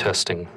Testing.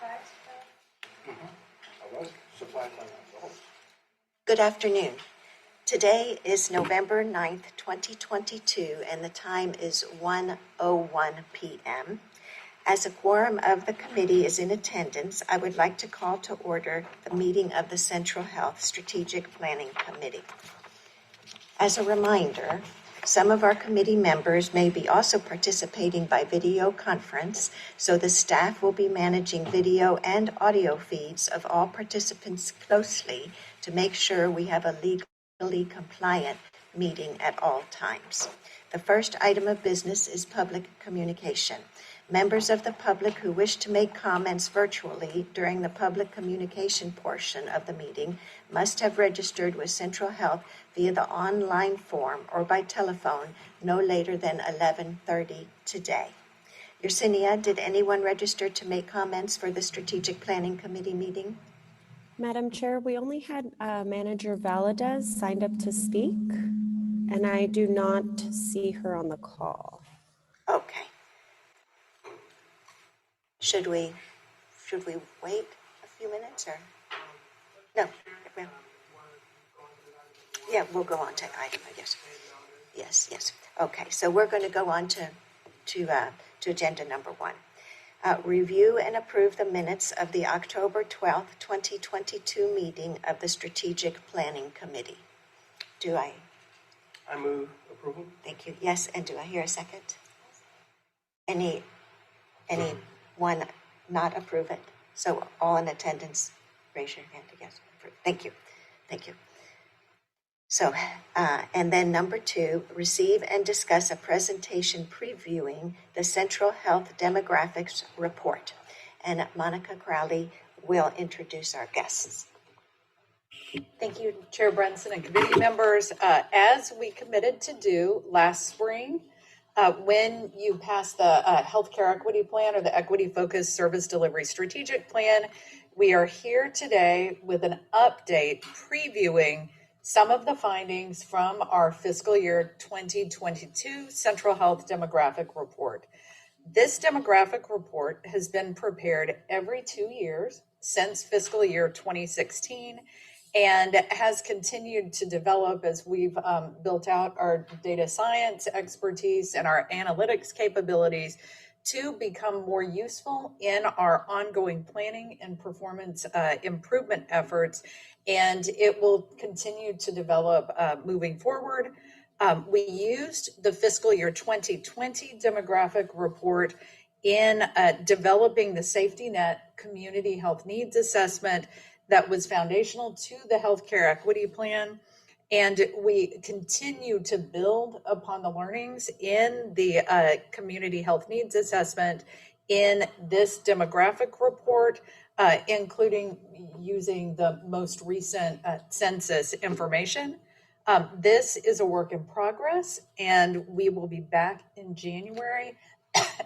I was supplied by myself. Good afternoon. Today is November 9th, 2022, and the time is 1:01 p.m. As a quorum of the committee is in attendance, I would like to call to order the meeting of the Central Health Strategic Planning Committee. As a reminder, some of our committee members may be also participating by video conference, so the staff will be managing video and audio feeds of all participants closely to make sure we have a legally compliant meeting at all times. The first item of business is public communication. Members of the public who wish to make comments virtually during the public communication portion of the meeting must have registered with Central Health via the online form or by telephone no later than 11:30 today. Yersinia, did anyone register to make comments for the Strategic Planning Committee meeting? Madam Chair, we only had Manager Valadez signed up to speak, and I do not see her on the call. Okay. Should we wait a few minutes or? No. Yeah, we'll go on to item, I guess. Yes. Okay, so we're going to go on to agenda number 1. Review and approve the minutes of the October 12th, 2022 meeting of the Strategic Planning Committee. I move approval. Thank you. Yes, and do I hear a second? Anyone not approve it? So all in attendance, raise your hand. Yes, approve. Thank you. So, and then number 2, receive and discuss a presentation previewing the Central Health Demographics Report. And Monica Crowley will introduce our guests. Thank you, Chair Brunson and committee members. As we committed to do last spring, when you passed the Healthcare Equity Plan or the Equity Focused Service Delivery Strategic Plan, we are here today with an update previewing some of the findings from our fiscal year 2022 Central Health Demographic Report. This demographic report has been prepared every 2 years since fiscal year 2016 and has continued to develop as we've built out our data science expertise and our analytics capabilities to become more useful in our ongoing planning and performance improvement efforts. And it will continue to develop moving forward. We used the fiscal year 2020 demographic report in developing the safety net community health needs assessment that was foundational to the healthcare equity plan. And we continue to build upon the learnings in the community health needs assessment in this demographic report, including using the most recent census information. This is a work in progress, and we will be back in January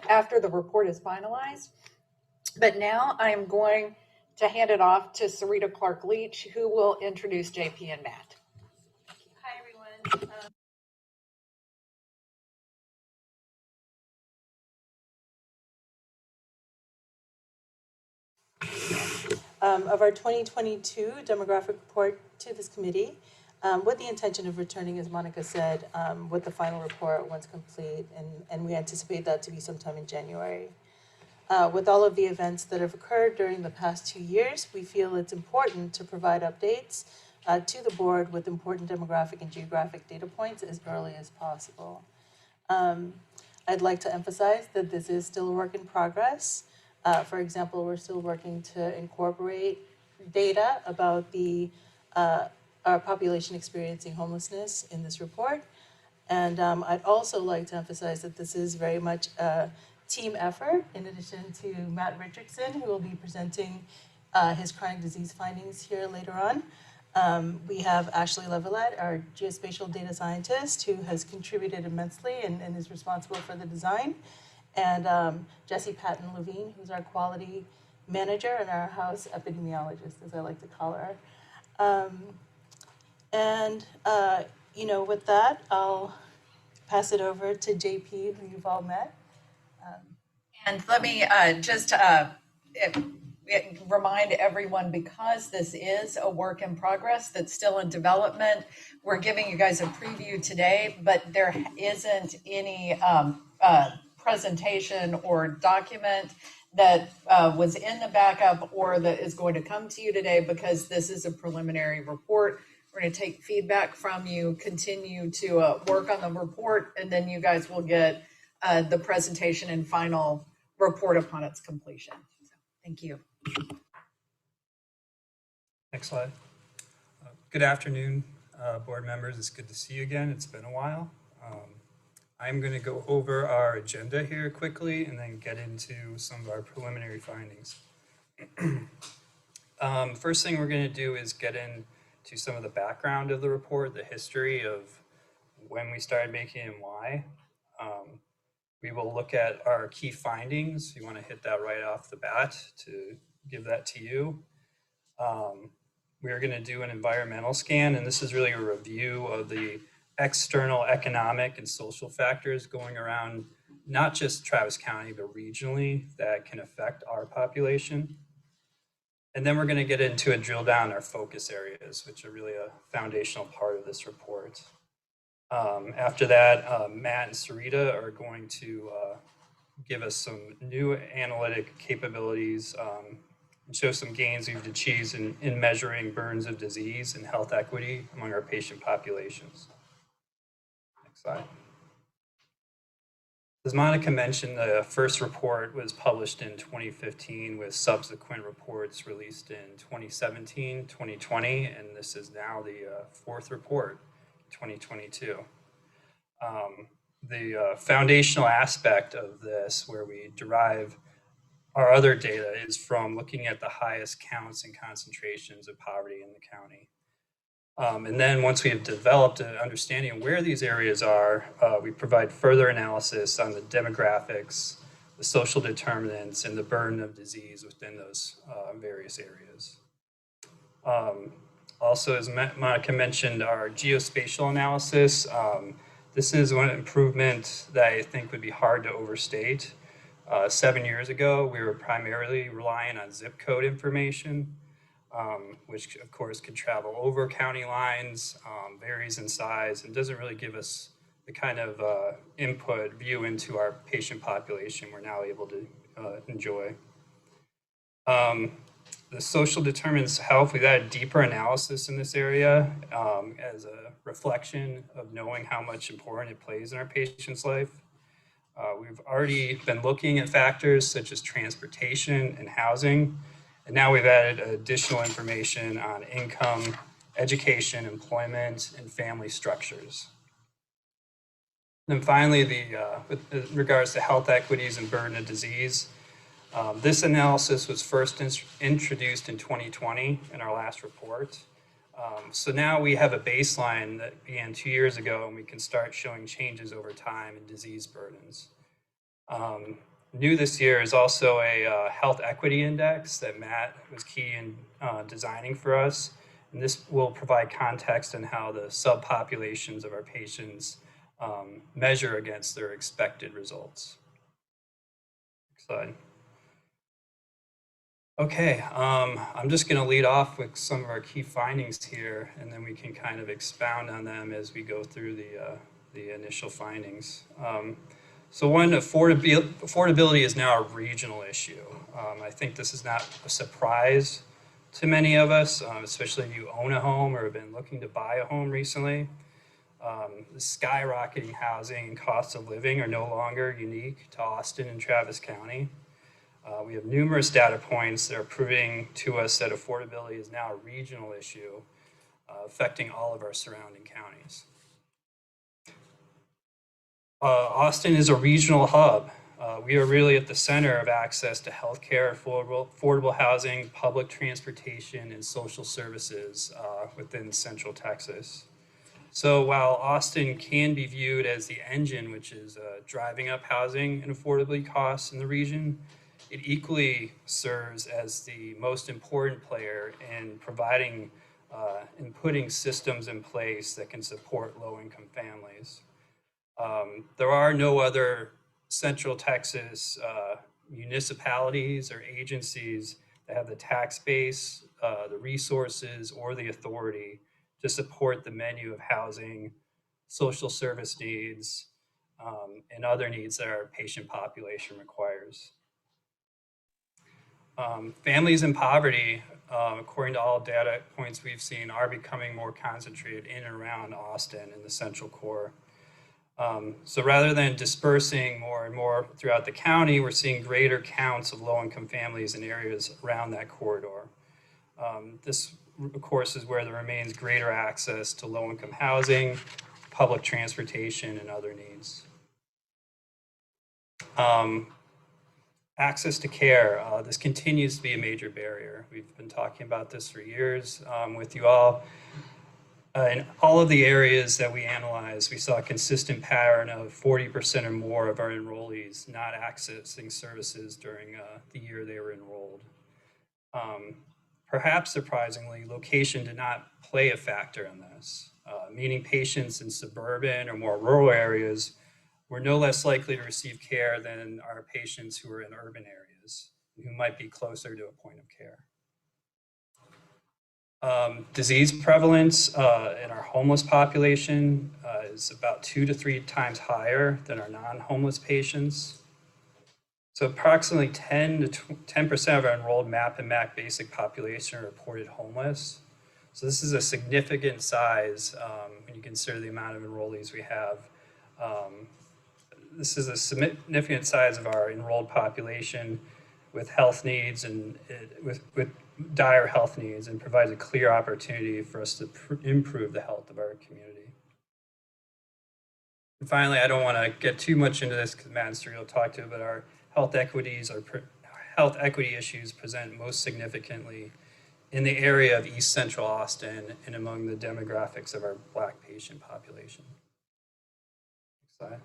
after the report is finalized. But now I am going to hand it off to Sarita Clark-Leach, who will introduce JP and Matt. Hi, everyone. Of our 2022 demographic report to this committee, with the intention of returning, as Monica said, with the final report once complete, and we anticipate that to be sometime in January. With all of the events that have occurred during the past 2 years, we feel it's important to provide updates to the board with important demographic and geographic data points as early as possible. I'd like to emphasize that this is still a work in progress. For example, we're still working to incorporate data about our population experiencing homelessness in this report. And I'd also like to emphasize that this is very much a team effort, in addition to Matt Richardson, who will be presenting his chronic disease findings here later on. We have Ashley Levelet, our geospatial data scientist, who has contributed immensely and is responsible for the design. And Jessie Patton-Levine, who's our quality manager and our house epidemiologist, as I like to call her. With that, I'll pass it over to JP, who you've all met. And let me remind everyone, because this is a work in progress that's still in development, we're giving you guys a preview today, but there isn't any presentation or document that was in the backup or that is going to come to you today, because this is a preliminary report. We're going to take feedback from you, continue to work on the report, and then you guys will get the presentation and final report upon its completion. So, thank you. Next slide. Good afternoon, board members. It's good to see you again. It's been a while. I'm going to go over our agenda here quickly and then get into some of our preliminary findings. First thing we're going to do is get into some of the background of the report, the history of when we started making it and why. We will look at our key findings. You want to hit that right off the bat to give that to you. We are going to do an environmental scan, and this is really a review of the external economic and social factors going around not just Travis County, but regionally that can affect our population. And then we're going to get into a drill down our focus areas, which are really a foundational part of this report. After that, Matt and Sarita are going to give us some new analytic capabilities and show some gains we've achieved in measuring burdens of disease and health equity among our patient populations. Next slide. As Monica mentioned, the first report was published in 2015 with subsequent reports released in 2017, 2020, and this is now the fourth report, 2022. The foundational aspect of this, where we derive our other data, is from looking at the highest counts and concentrations of poverty in the county. And then once we have developed an understanding of where these areas are, we provide further analysis on the demographics, the social determinants, and the burden of disease within those various areas. Also, as Monica mentioned, our geospatial analysis, this is one improvement that I think would be hard to overstate. 7 years ago, we were primarily relying on zip code information, which of course could travel over county lines, varies in size, and doesn't really give us the kind of input view into our patient population we're now able to enjoy. The social determinants of health, we've had deeper analysis in this area as a reflection of knowing how much importance it plays in our patient's life. We've already been looking at factors such as transportation and housing, and now we've added additional information on income, education, employment, and family structures. And then finally, with regards to health equities and burden of disease, this analysis was first introduced in 2020 in our last report. So now we have a baseline that began 2 years ago, and we can start showing changes over time in disease burdens. New this year is also a health equity index that Matt was key in designing for us. And this will provide context on how the subpopulations of our patients measure against their expected results. Next slide. Okay, I'm just going to lead off with some of our key findings here, and then we can kind of expound on them as we go through the initial findings. So one, affordability is now a regional issue. I think this is not a surprise to many of us, especially if you own a home or have been looking to buy a home recently. The skyrocketing housing and cost of living are no longer unique to Austin and Travis County. We have numerous data points that are proving to us that affordability is now a regional issue affecting all of our surrounding counties. Austin is a regional hub. We are really at the center of access to healthcare, affordable housing, public transportation, and social services within Central Texas. So while Austin can be viewed as the engine which is driving up housing and affordability costs in the region, it equally serves as the most important player in providing and putting systems in place that can support low-income families. There are no other Central Texas municipalities or agencies that have the tax base, the resources, or the authority to support the menu of housing, social service needs, and other needs that our patient population requires. Families in poverty, according to all data points we've seen, are becoming more concentrated in and around Austin in the central core. So rather than dispersing more and more throughout the county, we're seeing greater counts of low-income families in areas around that corridor. This, of course, is where there remains greater access to low-income housing, public transportation, and other needs. Access to care, this continues to be a major barrier. We've been talking about this for years with you all. In all of the areas that we analyzed, we saw a consistent pattern of 40% or more of our enrollees not accessing services during the year they were enrolled. Perhaps surprisingly, location did not play a factor in this, meaning patients in suburban or more rural areas were no less likely to receive care than our patients who are in urban areas, who might be closer to a point of care. Disease prevalence in our homeless population is about 2 to 3 times higher than our non-homeless patients. So approximately 10% of our enrolled MAP and MAC basic population are reported homeless. So this is a significant size when you consider the amount of enrollees we have. This is a significant size of our enrolled population with health needs and with dire health needs, and provides a clear opportunity for us to improve the health of our community. And finally, I don't want to get too much into this because Matt and Sri will talk to it, but our health equity issues present most significantly in the area of East Central Austin and among the demographics of our Black patient population. Next slide.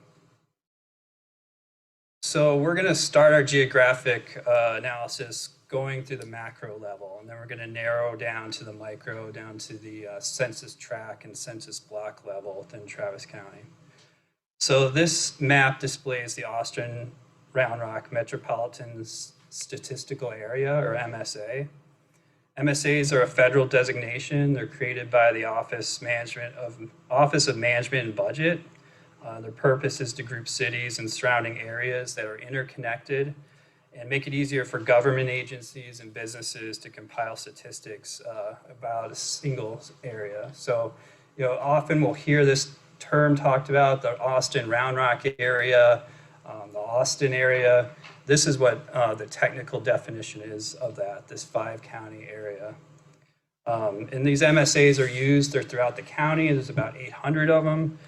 So we're going to start our geographic analysis going through the macro level, and then we're going to narrow down to the micro, down to the census tract and census block level within Travis County. So this map displays the Austin Round Rock Metropolitan Statistical Area, or MSA. MSAs are a federal designation. They're created by the Office of Management and Budget. Their purpose is to group cities and surrounding areas that are interconnected and make it easier for government agencies and businesses to compile statistics about a single area. So, often we'll hear this term talked about, the Austin Round Rock area, the Austin area. This is what the technical definition is of that, this 5-county area. And these MSAs are used, they're throughout the county. There's about 800 of them.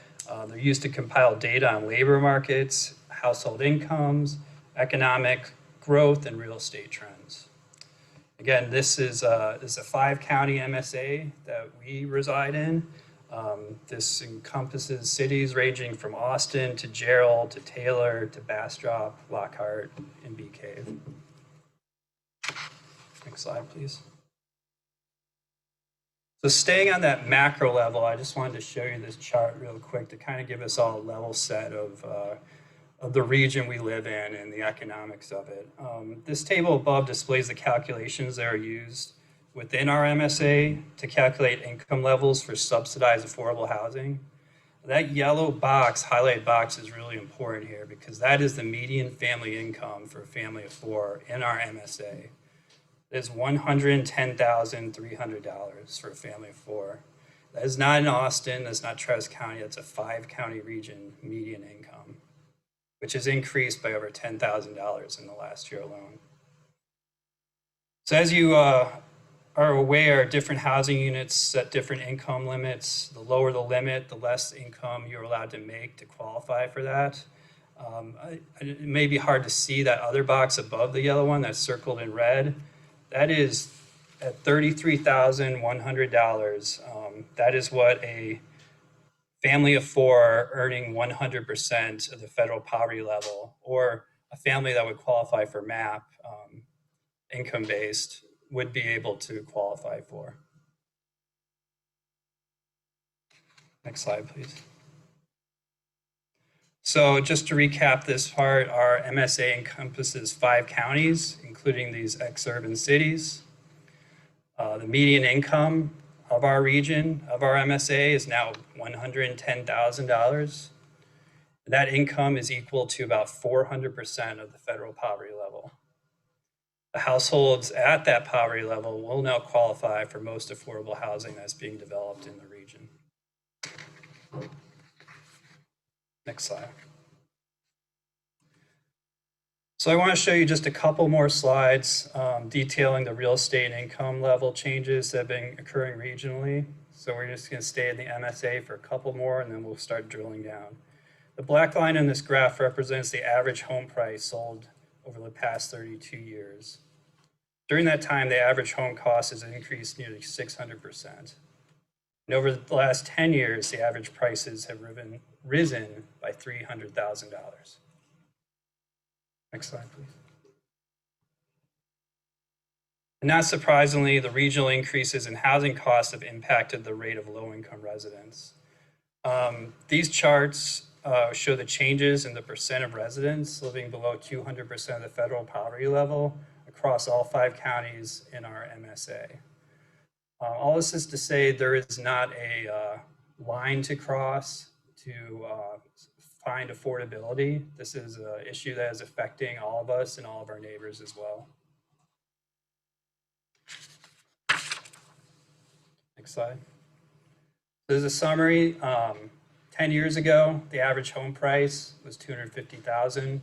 They're used to compile data on labor markets, household incomes, economic growth, and real estate trends. Again, this is a 5-county MSA that we reside in. This encompasses cities ranging from Austin to Gerald to Taylor to Bastrop, Lockhart, and Bee Cave. Next slide, please. So staying on that macro level, I just wanted to show you this chart real quick to kind of give us all a level set of the region we live in and the economics of it. This table above displays the calculations that are used within our MSA to calculate income levels for subsidized affordable housing. That yellow box, highlighted box, is really important here because that is the median family income for a family of 4 in our MSA. It's $110,300 for a family of 4. That is not in Austin, that's not Travis County, that's a 5-county region median income, which has increased by over $10,000 in the last year alone. So as you are aware, different housing units set different income limits. The lower the limit, the less income you're allowed to make to qualify for that. It may be hard to see that other box above the yellow one that's circled in red. That is at $33,100. That is what a family of 4 earning 100% of the federal poverty level, or a family that would qualify for MAP, income-based, would be able to qualify for. Next slide, please. So just to recap this part, our MSA encompasses 5 counties, including these ex-urban cities. The median income of our region, of our MSA, is now $110,000. That income is equal to about 400% of the federal poverty level. The households at that poverty level will now qualify for most affordable housing that's being developed in the region. Next slide. So I want to show you just a couple more slides detailing the real estate income level changes that have been occurring regionally. So we're just going to stay in the MSA for a couple more, and then we'll start drilling down. The black line in this graph represents the average home price sold over the past 32 years. During that time, the average home cost has increased nearly 600%. And over the last 10 years, the average prices have risen by $300,000. Next slide, please. And not surprisingly, the regional increases in housing costs have impacted the rate of low-income residents. These charts show the changes in the percent of residents living below 200% of the federal poverty level across all 5 counties in our MSA. All this is to say there is not a line to cross to find affordability. This is an issue that is affecting all of us and all of our neighbors as well. Next slide. This is a summary. 10 years ago, the average home price was $250,000.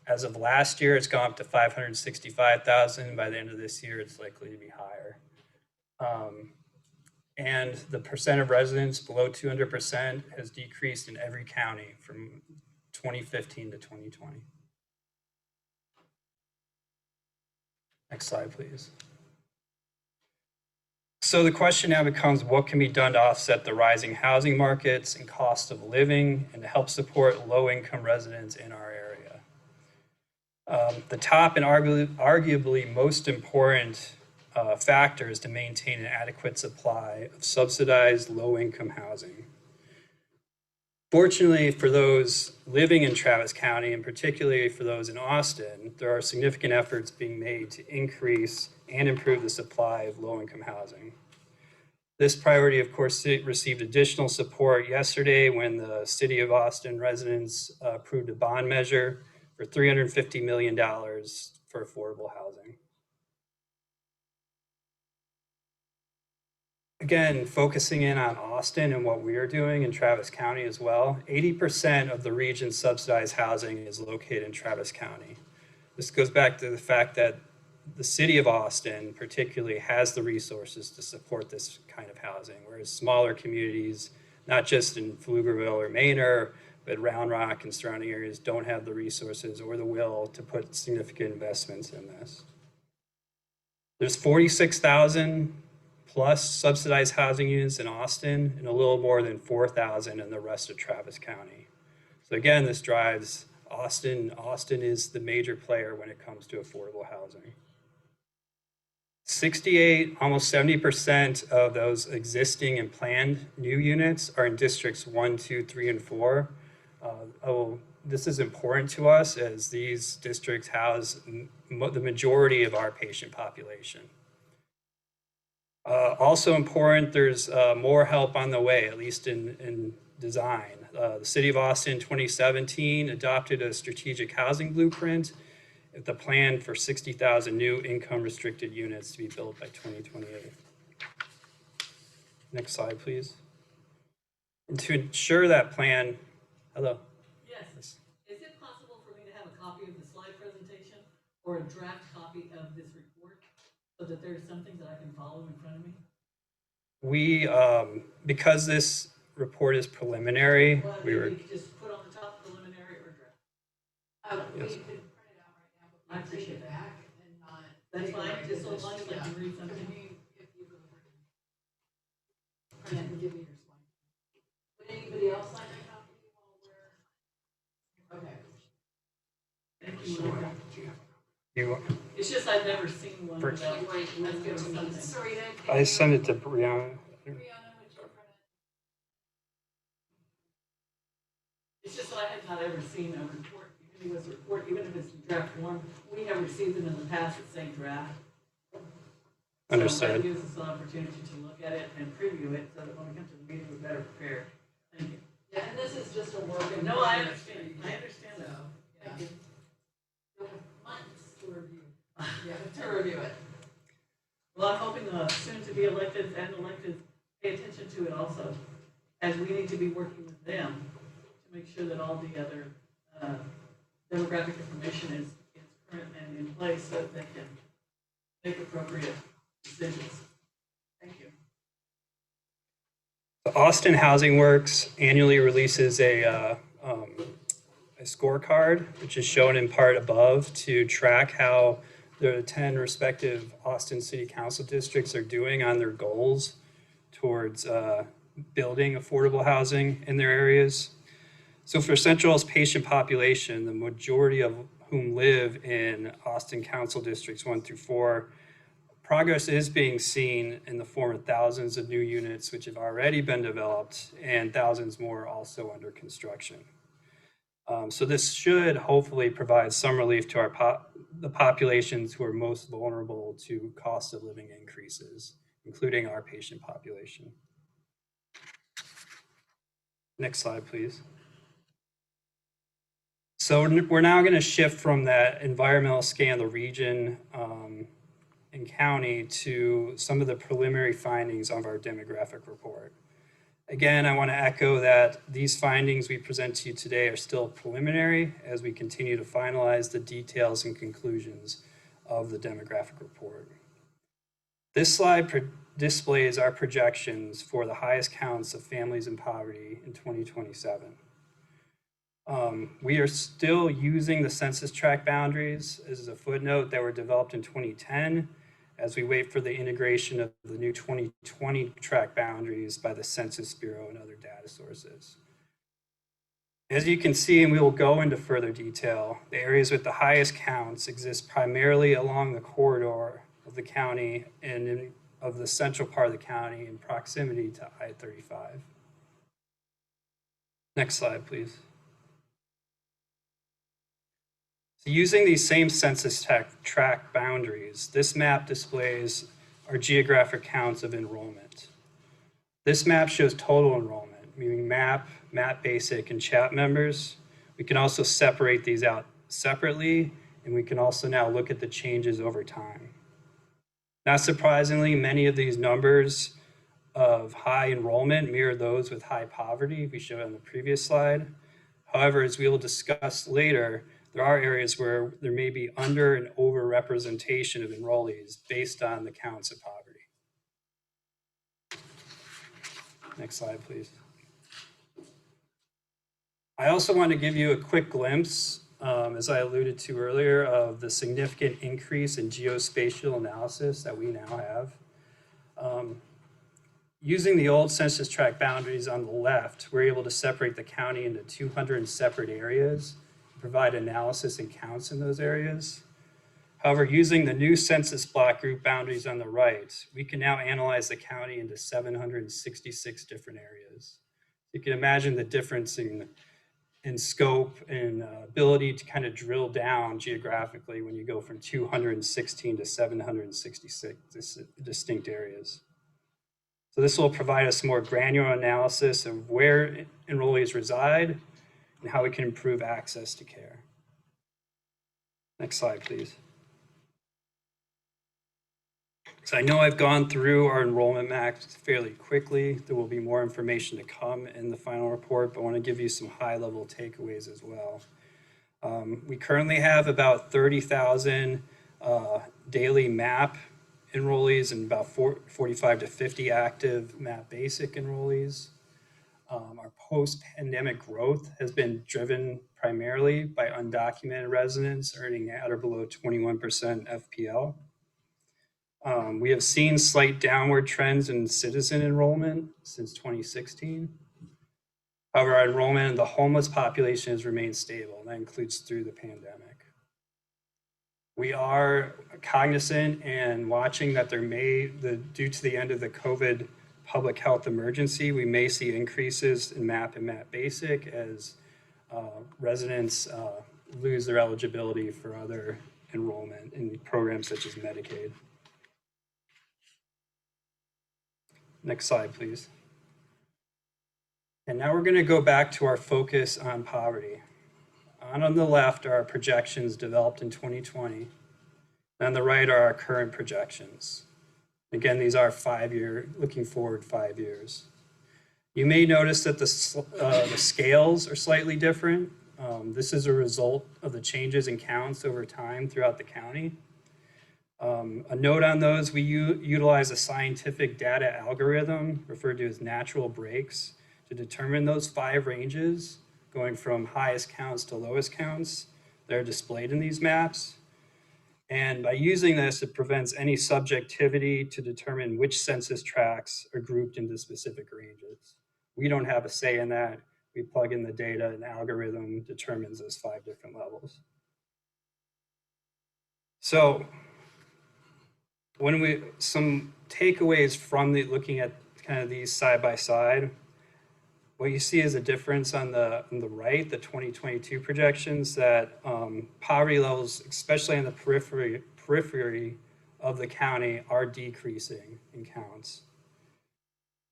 As of last year, it's gone up to $565,000. By the end of this year, it's likely to be higher. And the percent of residents below 200% has decreased in every county from 2015 to 2020. Next slide, please. So the question now becomes, what can be done to offset the rising housing markets and cost of living and to help support low-income residents in our area? The top and arguably most important factor is to maintain an adequate supply of subsidized low-income housing. Fortunately for those living in Travis County, and particularly for those in Austin, there are significant efforts being made to increase and improve the supply of low-income housing. This priority, of course, received additional support yesterday when the City of Austin residents approved a bond measure for $350 million for affordable housing. Again, focusing in on Austin and what we are doing in Travis County as well, 80% of the region's subsidized housing is located in Travis County. This goes back to the fact that the City of Austin particularly has the resources to support this kind of housing, whereas smaller communities, not just in Pflugerville or Manor, but Round Rock and surrounding areas don't have the resources or the will to put significant investments in this. There's 46,000 plus subsidized housing units in Austin and a little more than 4,000 in the rest of Travis County. So again, this drives Austin. Austin is the major player when it comes to affordable housing. 68, almost 70% of those existing and planned new units are in districts 1, 2, 3, and 4. This is important to us as these districts house the majority of our patient population. Also important, there's more help on the way, at least in design. The City of Austin 2017 adopted a strategic housing blueprint with a plan for 60,000 new income restricted units to be built by 2028. Next slide, please. And to ensure that plan, hello. Yes. Is it possible for me to have a copy of the slide presentation or a draft copy of this report so that there's something that I can follow in front of me? We, because this report is preliminary, Well, we were. You could just put on the top preliminary or draft. Yes. We could print it out right now, but I we take appreciate it that. back and not. That's take it fine, right just so with long us. as I can read Because something. if you go over and print it and give me your slide. Would anybody else like a copy while we're? Okay. Thank you. Loretta. You, It's just I've never seen one For- without Wait, let's go to something. Sarita. I sent it to Brianna. Brianna, would you print it? It's just that I had to not ever seen a report, even if it's a report, even if it's in draft form. We have received them in the past that say draft. So Understood. that gives us an opportunity to look at it and preview it so that when we come to the meeting, we're better prepared. Thank you. Yeah, and this is just a work in No, I progress. understand. I understand that. So, yeah. Thank you. You'll have months to review. Yeah, to review it. Well, I'm hoping the soon-to-be elected and elected pay attention to it also, as we need to be working with them to make sure that all the other demographic information is current and in place so that they can make appropriate decisions. Thank you. The Austin Housing Works annually releases a scorecard, which is shown in part above, to track how the 10 respective Austin City Council districts are doing on their goals towards building affordable housing in their areas. So for Central's patient population, the majority of whom live in Austin Council Districts 1 through 4, progress is being seen in the form of thousands of new units which have already been developed and thousands more also under construction. So this should hopefully provide some relief to the populations who are most vulnerable to cost of living increases, including our patient population. Next slide, please. So we're now going to shift from that environmental scan of the region and county to some of the preliminary findings of our demographic report. Again, I want to echo that these findings we present to you today are still preliminary as we continue to finalize the details and conclusions of the demographic report. This slide displays our projections for the highest counts of families in poverty in 2027. We are still using the census tract boundaries as a footnote that were developed in 2010 as we wait for the integration of the new 2020 tract boundaries by the Census Bureau and other data sources. As you can see, and we will go into further detail, the areas with the highest counts exist primarily along the corridor of the county and of the central part of the county in proximity to I-35. Next slide, please. So using these same census tract boundaries, this map displays our geographic counts of enrollment. This map shows total enrollment, meaning MAP, MAP Basic, and CHAP members. We can also separate these out separately, and we can also now look at the changes over time. Not surprisingly, many of these numbers of high enrollment mirror those with high poverty we showed on the previous slide. However, as we will discuss later, there are areas where there may be under and over representation of enrollees based on the counts of poverty. Next slide, please. I also want to give you a quick glimpse, as I alluded to earlier, of the significant increase in geospatial analysis that we now have. Using the old census tract boundaries on the left, we're able to separate the county into 200 separate areas, provide analysis and counts in those areas. However, using the new census block group boundaries on the right, we can now analyze the county into 766 different areas. You can imagine the difference in scope and ability to kind of drill down geographically when you go from 216 to 766 distinct areas. So this will provide us more granular analysis of where enrollees reside and how we can improve access to care. Next slide, please. So I know I've gone through our enrollment maps fairly quickly. There will be more information to come in the final report, but I want to give you some high-level takeaways as well. We currently have about 30,000 daily MAP enrollees and about 45 to 50 active MAP basic enrollees. Our post-pandemic growth has been driven primarily by undocumented residents earning at or below 21% FPL. We have seen slight downward trends in citizen enrollment since 2016. However, our enrollment in the homeless population has remained stable, and that includes through the pandemic. We are cognizant and watching that due to the end of the COVID public health emergency, we may see increases in MAP and MAP Basic as residents lose their eligibility for other enrollment in programs such as Medicaid. Next slide, please. And now we're going to go back to our focus on poverty. On the left are our projections developed in 2020. And on the right are our current projections. Again, these are 5-year, looking forward 5 years. You may notice that the scales are slightly different. This is a result of the changes in counts over time throughout the county. A note on those, we utilize a scientific data algorithm referred to as natural breaks to determine those 5 ranges, going from highest counts to lowest counts. They're displayed in these maps. And by using this, it prevents any subjectivity to determine which census tracts are grouped into specific ranges. We don't have a say in that. We plug in the data, and the algorithm determines those 5 different levels. So some takeaways from looking at kind of these side by side, what you see is a difference on the right, the 2022 projections, that poverty levels, especially in the periphery of the county, are decreasing in counts.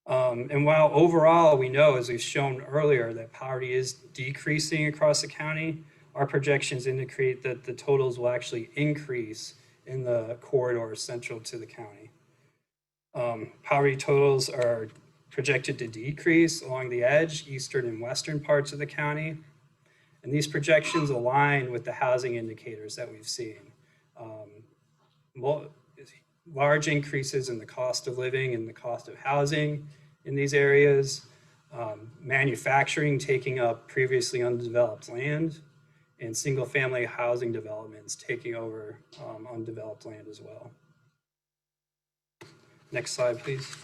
And while overall we know, as we've shown earlier, that poverty is decreasing across the county, our projections indicate that the totals will actually increase in the corridors central to the county. Poverty totals are projected to decrease along the edge, eastern and western parts of the county. And these projections align with the housing indicators that we've seen. Large increases in the cost of living and the cost of housing in these areas, manufacturing taking up previously undeveloped land, and single-family housing developments taking over undeveloped land as well. Next slide, please.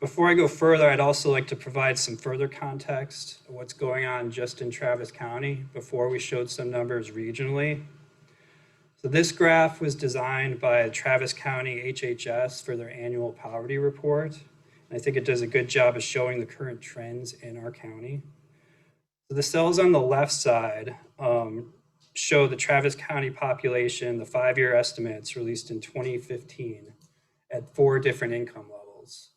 Before I go further, I'd also like to provide some further context of what's going on just in Travis County before we showed some numbers regionally. So this graph was designed by Travis County HHS for their annual poverty report. And I think it does a good job of showing the current trends in our county. So the cells on the left side show the Travis County population, the 5-year estimates released in 2015 at 4 different income levels.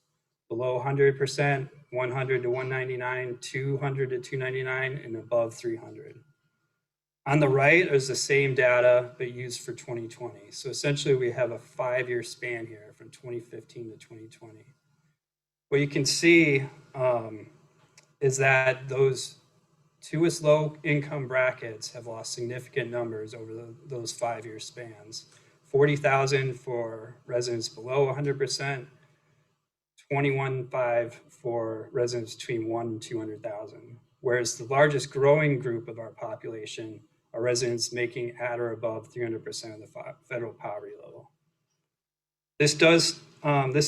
Below 100%, 100 to 199, 200 to 299, and above 300. On the right is the same data, but used for 2020. So essentially we have a 5-year span here from 2015 to 2020. What you can see is that those 2 low income brackets have lost significant numbers over those 5-year spans. 40,000 for residents below 100%, 21.5 for residents between 1 and 200,000. Whereas the largest growing group of our population are residents making at or above 300% of the federal poverty level. This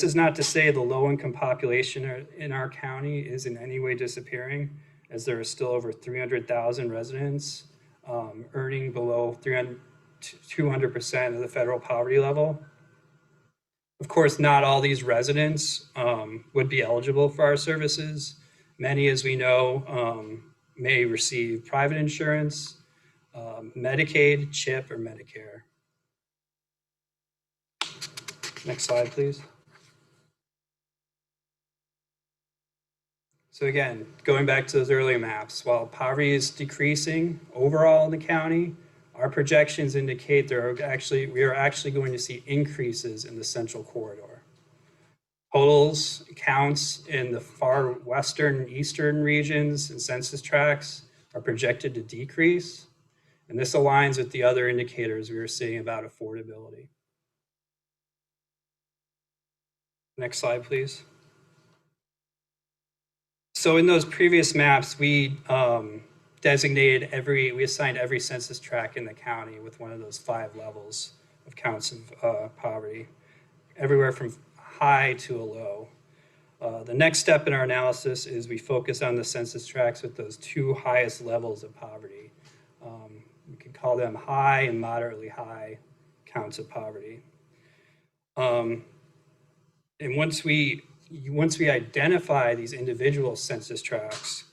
is not to say the low-income population in our county is in any way disappearing, as there are still over 300,000 residents earning below 200% of the federal poverty level. Of course, not all these residents would be eligible for our services. Many, as we know, may receive private insurance, Medicaid, CHIP, or Medicare. Next slide, please. So again, going back to those earlier maps, while poverty is decreasing overall in the county, our projections indicate we are actually going to see increases in the central corridor. Totals counts in the far western and eastern regions and census tracts are projected to decrease. And this aligns with the other indicators we were seeing about affordability. Next slide, please. So in those previous maps, we assigned every census tract in the county with one of those 5 levels of counts of poverty, everywhere from high to a low. The next step in our analysis is we focus on the census tracts with those 2 highest levels of poverty. We could call them high and moderately high counts of poverty. And once we once we identify these individual census tracts,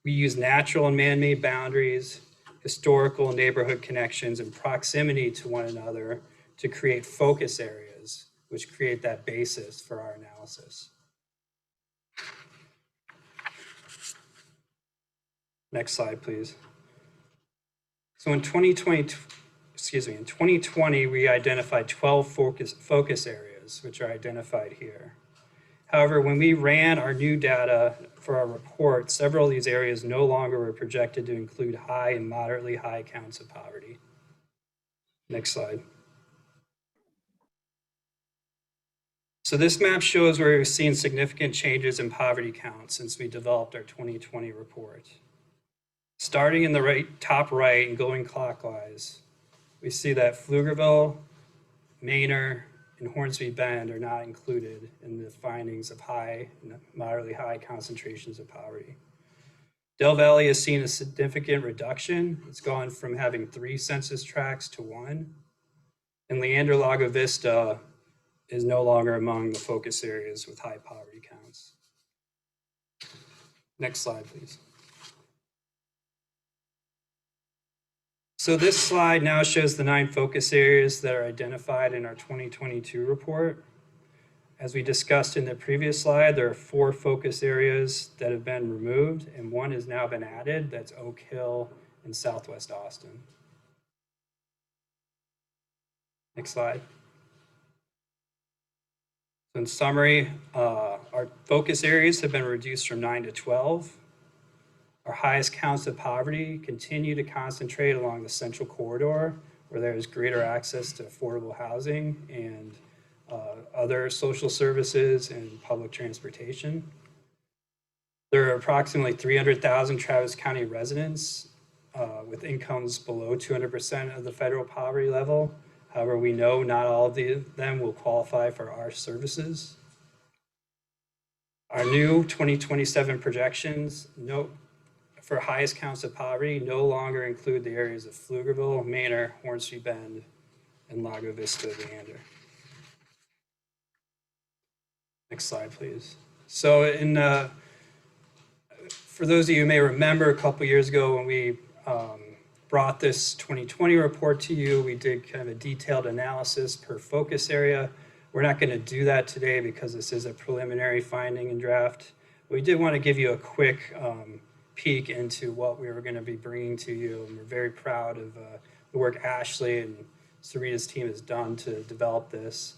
we use natural and man-made boundaries, historical and neighborhood connections, and proximity to one another to create focus areas, which create that basis for our analysis. Next slide, please. So in 2020, we identified 12 focus areas, which are identified here. However, when we ran our new data for our report, several of these areas no longer were projected to include high and moderately high counts of poverty. Next slide. So this map shows where we've seen significant changes in poverty counts since we developed our 2020 report. Starting in the top right and going clockwise, we see that Pflugerville, Manor, and Hornsby Bend are not included in the findings of high and moderately high concentrations of poverty. Del Valle has seen a significant reduction. It's gone from having 3 census tracts to 1. And Leander Lago Vista is no longer among the focus areas with high poverty counts. Next slide, please. So this slide now shows the 9 focus areas that are identified in our 2022 report. As we discussed in the previous slide, there are 4 focus areas that have been removed, and 1 has now been added. That's Oak Hill and Southwest Austin. Next slide. So in summary, our focus areas have been reduced from 9 to 12. Our highest counts of poverty continue to concentrate along the central corridor, where there is greater access to affordable housing and other social services and public transportation. There are approximately 300,000 Travis County residents with incomes below 200% of the federal poverty level. However, we know not all of them will qualify for our services. Our new 2027 projections for highest counts of poverty no longer include the areas of Pflugerville, Manor, Hornsby Bend, and Lago Vista, Leander. Next slide, please. So for those of you who may remember, a couple years ago when we brought this 2020 report to you, we did kind of a detailed analysis per focus area. We're not going to do that today because this is a preliminary finding and draft. We did want to give you a quick peek into what we were going to be bringing to you, and we're very proud of the work Ashley and Sarita's team has done to develop this.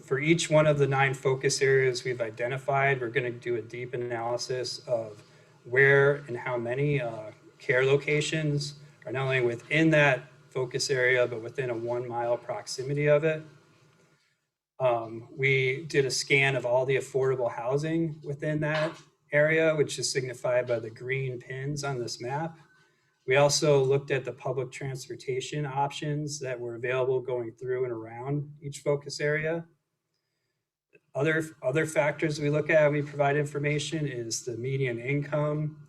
For each one of the 9 focus areas we've identified, we're going to do a deep analysis of where and how many care locations are not only within that focus area, but within a 1-mile proximity of it. We did a scan of all the affordable housing within that area, which is signified by the green pins on this map. We also looked at the public transportation options that were available going through and around each focus area. Other factors we look at when we provide information is the median income,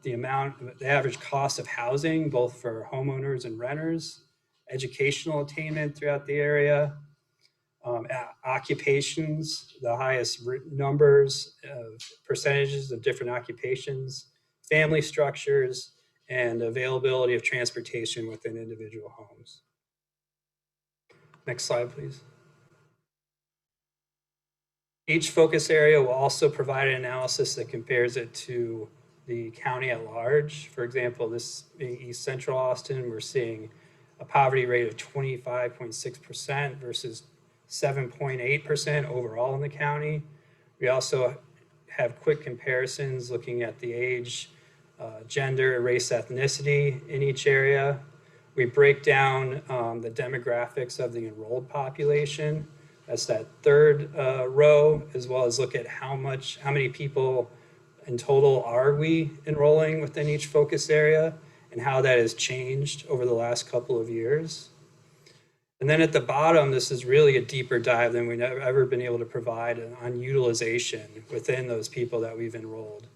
the average cost of housing, both for homeowners and renters, educational attainment throughout the area, occupations, the highest numbers of percentages of different occupations, family structures, and availability of transportation within individual homes. Next slide, please. Each focus area will also provide an analysis that compares it to the county at large. For example, this being East Central Austin, we're seeing a poverty rate of 25.6% versus 7.8% overall in the county. We also have quick comparisons looking at the age, gender, race, ethnicity in each area. We break down the demographics of the enrolled population. That's that third row, as well as look at how many people in total are we enrolling within each focus area and how that has changed over the last couple of years. And then at the bottom, this is really a deeper dive than we've ever been able to provide on utilization within those people that we've enrolled.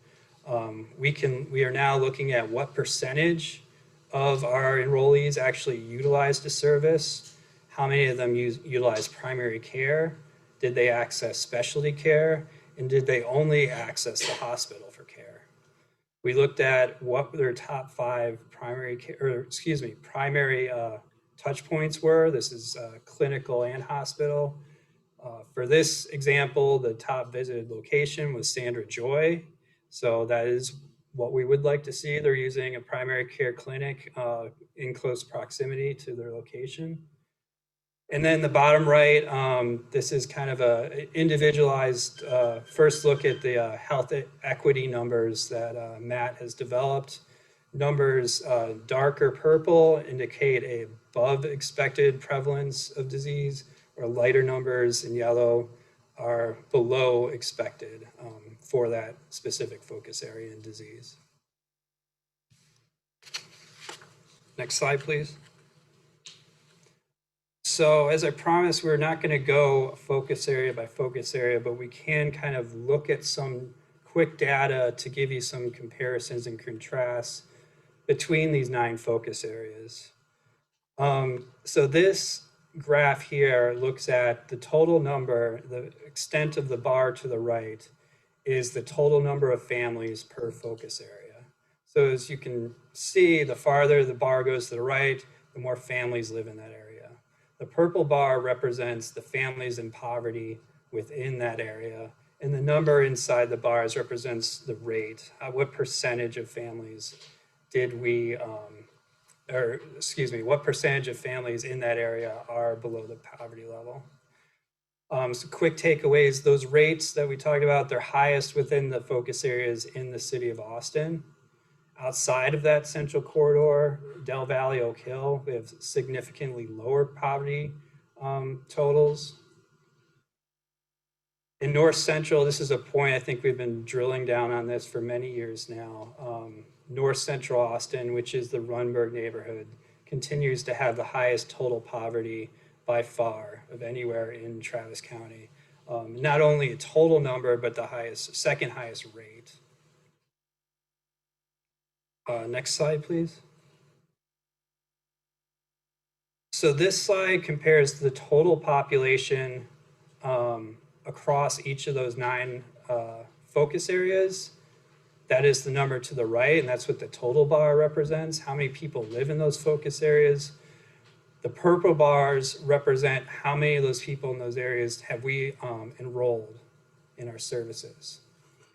We are now looking at what percentage of our enrollees actually utilize the service, how many of them utilize primary care, Did they access specialty care? And did they only access the hospital for care? We looked at what their top 5 primary touch points were. This is clinical and hospital. For this example, the top visited location was Sandra Joy. So that is what we would like to see. They're using a primary care clinic in close proximity to their location. And then the bottom right, this is kind of a individualized first look at the health equity numbers that Matt has developed. Numbers darker purple indicate a above expected prevalence of disease, or lighter numbers in yellow are below expected for that specific focus area and disease. Next slide, please. So as I promised, we're not going to go focus area by focus area, but we can kind of look at some quick data to give you some comparisons and contrasts between these 9 focus areas. So this graph here looks at the total number, the extent of the bar to the right is the total number of families per focus area. So as you can see, the farther the bar goes to the right, the more families live in that area. The purple bar represents the families in poverty within that area, and the number inside the bars represents the rate. What percentage of families did we, what percentage of families in that area are below the poverty level? So quick takeaways, those rates that we talked about, they're highest within the focus areas in the city of Austin. Outside of that central corridor, Del Valle, Oak Hill, we have significantly lower poverty totals. In North Central, this is a point I think we've been drilling down on this for many years now. North Central Austin, which is the Runberg neighborhood, continues to have the highest total poverty by far of anywhere in Travis County. Not only a total number, but the second highest rate. Next slide, please. So this slide compares the total population across each of those 9 focus areas. That is the number to the right, and that's what the total bar represents. How many people live in those focus areas? The purple bars represent how many of those people in those areas have we enrolled in our services.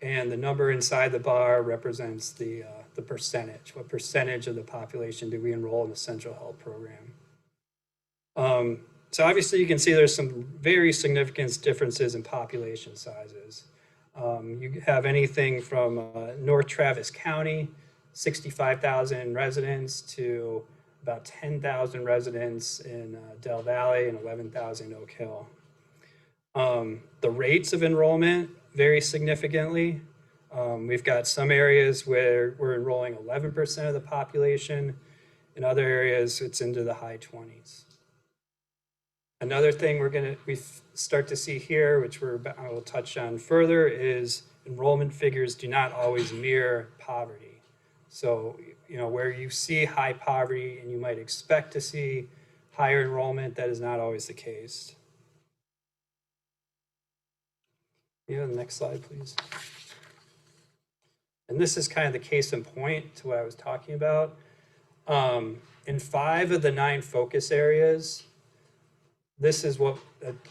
And the number inside the bar represents the percentage. What percentage of the population do we enroll in the central health program? So obviously you can see there's some very significant differences in population sizes. You have anything from North Travis County, 65,000 residents, to about 10,000 residents in Del Valle and 11,000 in Oak Hill. The rates of enrollment vary significantly. We've got some areas where we're enrolling 11% of the population. In other areas, it's into the high 20s. Another thing we start to see here, which I will touch on further, is enrollment figures do not always mirror poverty. So, where you see high poverty and you might expect to see higher enrollment, that is not always the case. The next slide, please. And this is kind of the case in point to what I was talking about. In 5 of the 9 focus areas, this is what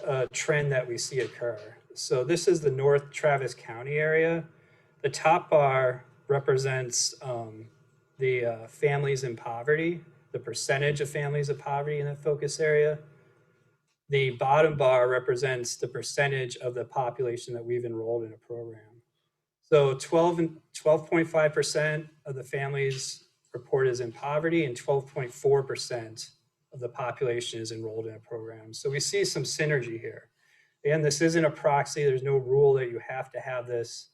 a trend that we see occur. So this is the North Travis County area. The top bar represents the families in poverty, the percentage of families of poverty in that focus area. The bottom bar represents the percentage of the population that we've enrolled in a program. So 12.5% of the families reported as in poverty, and 12.4% of the population is enrolled in a program. So we see some synergy here. Again, this isn't a proxy. There's no rule that you have to have this,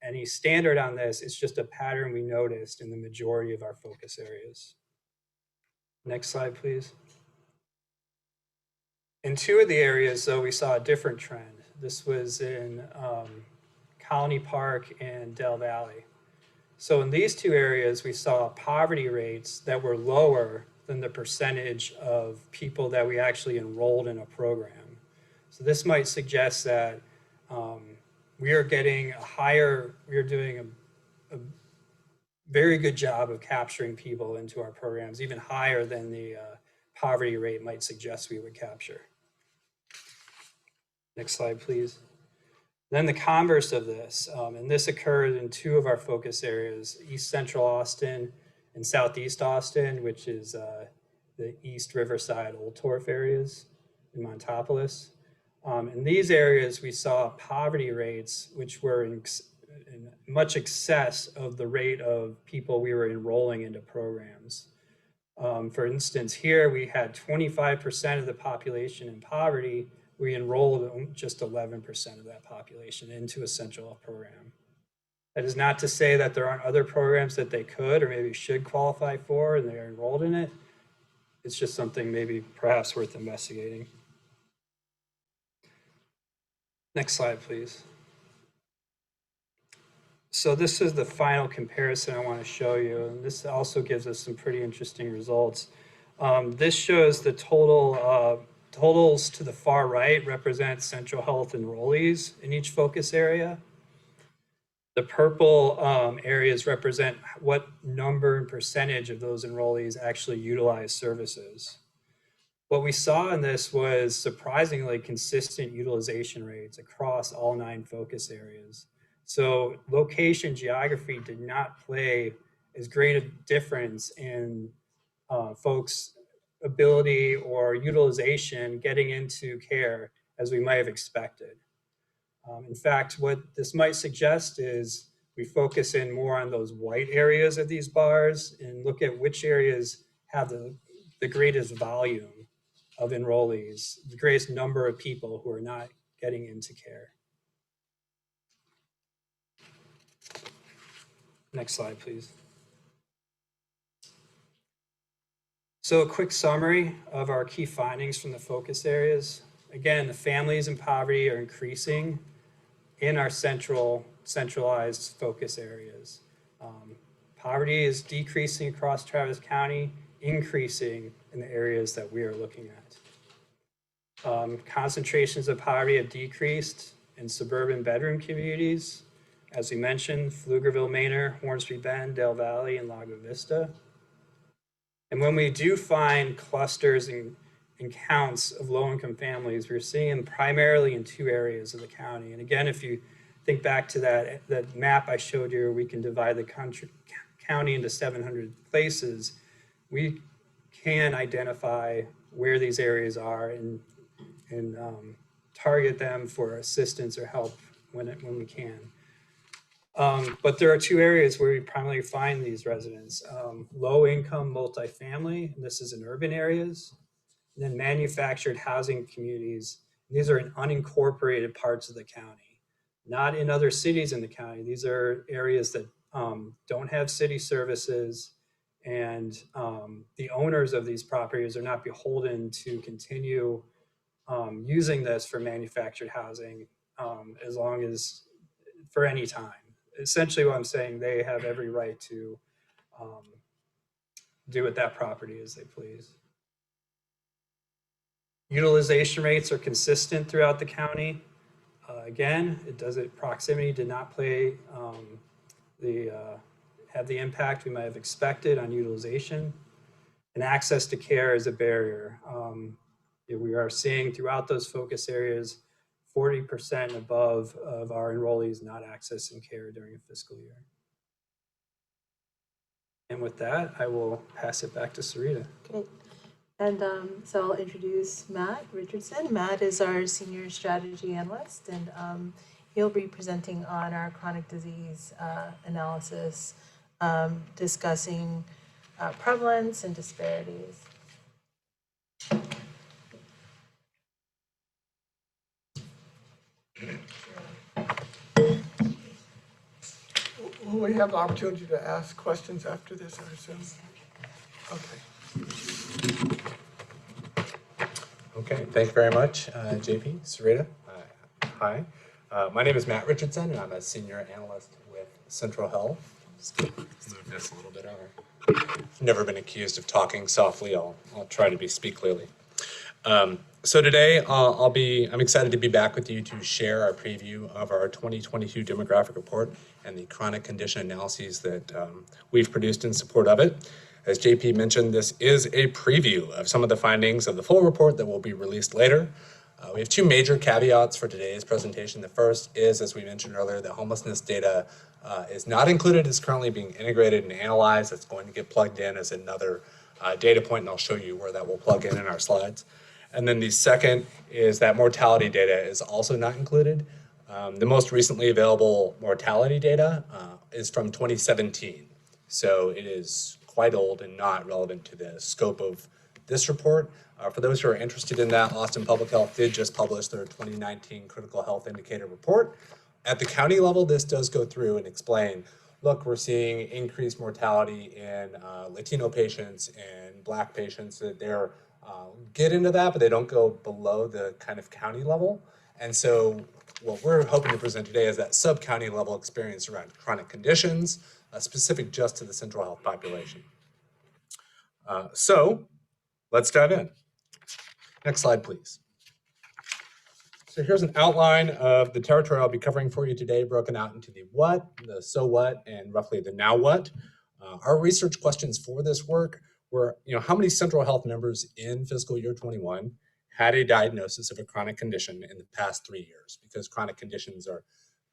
any standard on this. It's just a pattern we noticed in the majority of our focus areas. Next slide, please. In 2 of the areas, though, we saw a different trend. This was in Colony Park and Del Valle. So in these 2 areas, we saw poverty rates that were lower than the percentage of people that we actually enrolled in a program. So this might suggest that we are doing a very good job of capturing people into our programs, even higher than the poverty rate might suggest we would capture. Next slide, please. Then the converse of this, and this occurred in two of our focus areas, East Central Austin and Southeast Austin, which is the East Riverside, Old Torf areas in Montopolis. In these areas, we saw poverty rates which were in much excess of the rate of people we were enrolling into programs. For instance, here we had 25% of the population in poverty. We enrolled just 11% of that population into a central health program. That is not to say that there aren't other programs that they could or maybe should qualify for and they're enrolled in it. It's just something maybe perhaps worth investigating. Next slide, please. So this is the final comparison I want to show you, and this also gives us some pretty interesting results. This shows the totals to the far right represent central health enrollees in each focus area. The purple areas represent what number and percentage of those enrollees actually utilize services. What we saw in this was surprisingly consistent utilization rates across all 9 focus areas. So location, geography did not play as great a difference in folks' ability or utilization getting into care as we might have expected. In fact, what this might suggest is we focus in more on those white areas of these bars and look at which areas have the greatest volume of enrollees, the greatest number of people who are not getting into care. Next slide, please. So a quick summary of our key findings from the focus areas. Again, the families in poverty are increasing in our centralized focus areas. Poverty is decreasing across Travis County, increasing in the areas that we are looking at. Concentrations of poverty have decreased in suburban bedroom communities. As we mentioned, Pflugerville Manor, Hornsby Bend, Dale Valley, and Lago Vista. And when we do find clusters and counts of low-income families, we're seeing them primarily in 2 areas of the county. And again, if you think back to that map I showed you, we can divide the county into 700 places. We can identify where these areas are and target them for assistance or help when we can. But there are 2 areas where we primarily find these residents. Low-income multifamily, and this is in urban areas, and then manufactured housing communities. These are in unincorporated parts of the county, not in other cities in the county. These are areas that don't have city services, and the owners of these properties are not beholden to continue using this for manufactured housing as long as for any time. Essentially what I'm saying, they have every right to do with that property as they please. Utilization rates are consistent throughout the county. Again, proximity did not play have the impact we might have expected on utilization. And access to care is a barrier. We are seeing throughout those focus areas 40% above of our enrollees not accessing care during a fiscal year. And with that, I will pass it back to Sarita. Great. And so I'll introduce Matt Richardson. Matt is our senior strategy analyst, and he'll be presenting on our chronic disease analysis, discussing prevalence and disparities. Will we have the opportunity to ask questions after this, I assume? Okay. Okay, thank you very much, JP, Sarita. Hi, my name is Matt Richardson, and I'm a senior analyst with Central Health. Just move this a little bit over. I've never been accused of talking softly. I'll try to speak clearly. So today I'm excited to be back with you to share our preview of our 2022 demographic report and the chronic condition analyses that we've produced in support of it. As JP mentioned, this is a preview of some of the findings of the full report that will be released later. We have two major caveats for today's presentation. The first is, as we mentioned earlier, that homelessness data is not included. It's currently being integrated and analyzed. It's going to get plugged in as another data point, and I'll show you where that will plug in our slides. And then the second is that mortality data is also not included. The most recently available mortality data is from 2017. So it is quite old and not relevant to the scope of this report. For those who are interested in that, Austin Public Health did just publish their 2019 Critical Health Indicator Report. At the county level, this does go through and explain, look, we're seeing increased mortality in Latino patients and Black patients, that they're get into that, but they don't go below the kind of county level. And so what we're hoping to present today is that sub-county level experience around chronic conditions, specific just to the central health population. So let's dive in. Next slide, please. So here's an outline of the territory I'll be covering for you today, broken out into the what, the so what, and roughly the now what. Our research questions for this work were, how many central health members in fiscal year 21 had a diagnosis of a chronic condition in the past 3 years? Because chronic conditions are,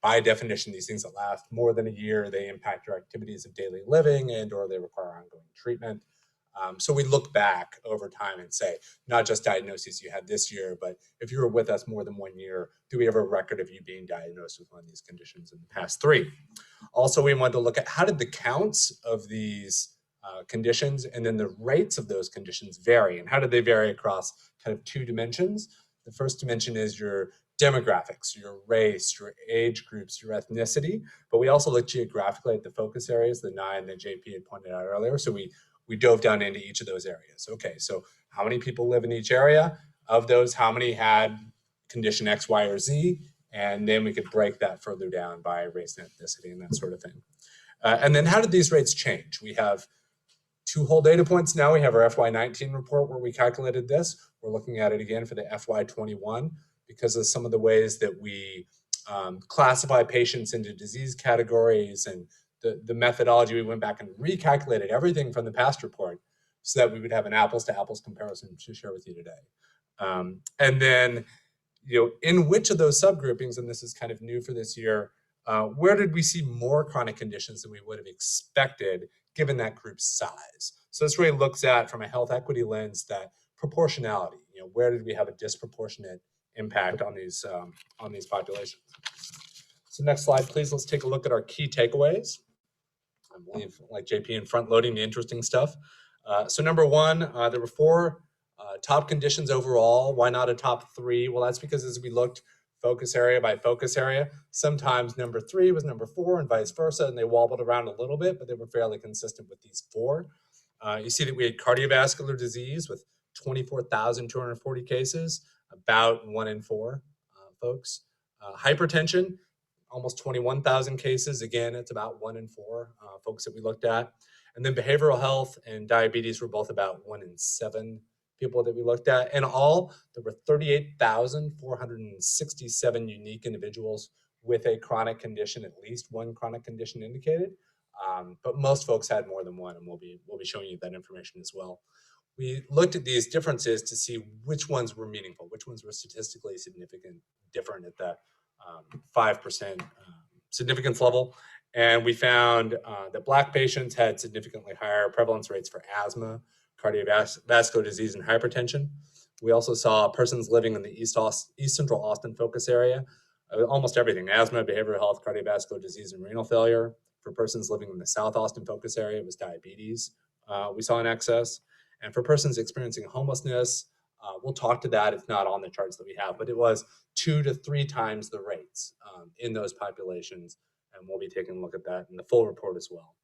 by definition, these things that last more than a year. They impact your activities of daily living and or they require ongoing treatment. So we look back over time and say, not just diagnoses you had this year, but if you were with us more than 1 year, do we have a record of you being diagnosed with one of these conditions in the past 3? Also, we wanted to look at how did the counts of these conditions and then the rates of those conditions vary, and how did they vary across kind of 2 dimensions. The first dimension is your demographics, your race, your age groups, your ethnicity, but we also looked geographically at the focus areas, the 9 that JP had pointed out earlier. So we dove down into each of those areas. Okay, so how many people live in each area? Of those, how many had condition X, Y, or Z? And then we could break that further down by race and ethnicity and that sort of thing. And then how did these rates change? We have 2 whole data points now. We have our FY19 report where we calculated this. We're looking at it again for the FY21 because of some of the ways that we classify patients into disease categories and the methodology. We went back and recalculated everything from the past report so that we would have an apples to apples comparison to share with you today. And then, in which of those subgroupings, and this is kind of new for this year, where did we see more chronic conditions than we would have expected given that group's size? So this really looks at, from a health equity lens, that proportionality. Where did we have a disproportionate impact on these populations? So next slide, please. Let's take a look at our key takeaways. I believe, like JP, in front loading the interesting stuff. So number 1, there were 4 top conditions overall. Why not a top 3? Well, that's because as we looked focus area by focus area, sometimes number 3 was number 4 and vice versa, and they wobbled around a little bit, but they were fairly consistent with these 4. You see that we had cardiovascular disease with 24,240 cases, about 1 in 4 folks. Hypertension, almost 21,000 cases. Again, it's about 1 in 4 folks that we looked at. And then behavioral health and diabetes were both about 1 in 7 people that we looked at. In all, there were 38,467 unique individuals with a chronic condition, at least one chronic condition indicated. But most folks had more than one, and we'll be showing you that information as well. We looked at these differences to see which ones were meaningful, which ones were statistically significant, different at the 5% significance level. And we found that Black patients had significantly higher prevalence rates for asthma, cardiovascular disease, and hypertension. We also saw persons living in the East Central Austin focus area, almost everything: asthma, behavioral health, cardiovascular disease, and renal failure. For persons living in the South Austin focus area, it was diabetes we saw in excess. And for persons experiencing homelessness, we'll talk to that. It's not on the charts that we have, but it was 2 to 3 times the rates in those populations. And we'll be taking a look at that in the full report as well.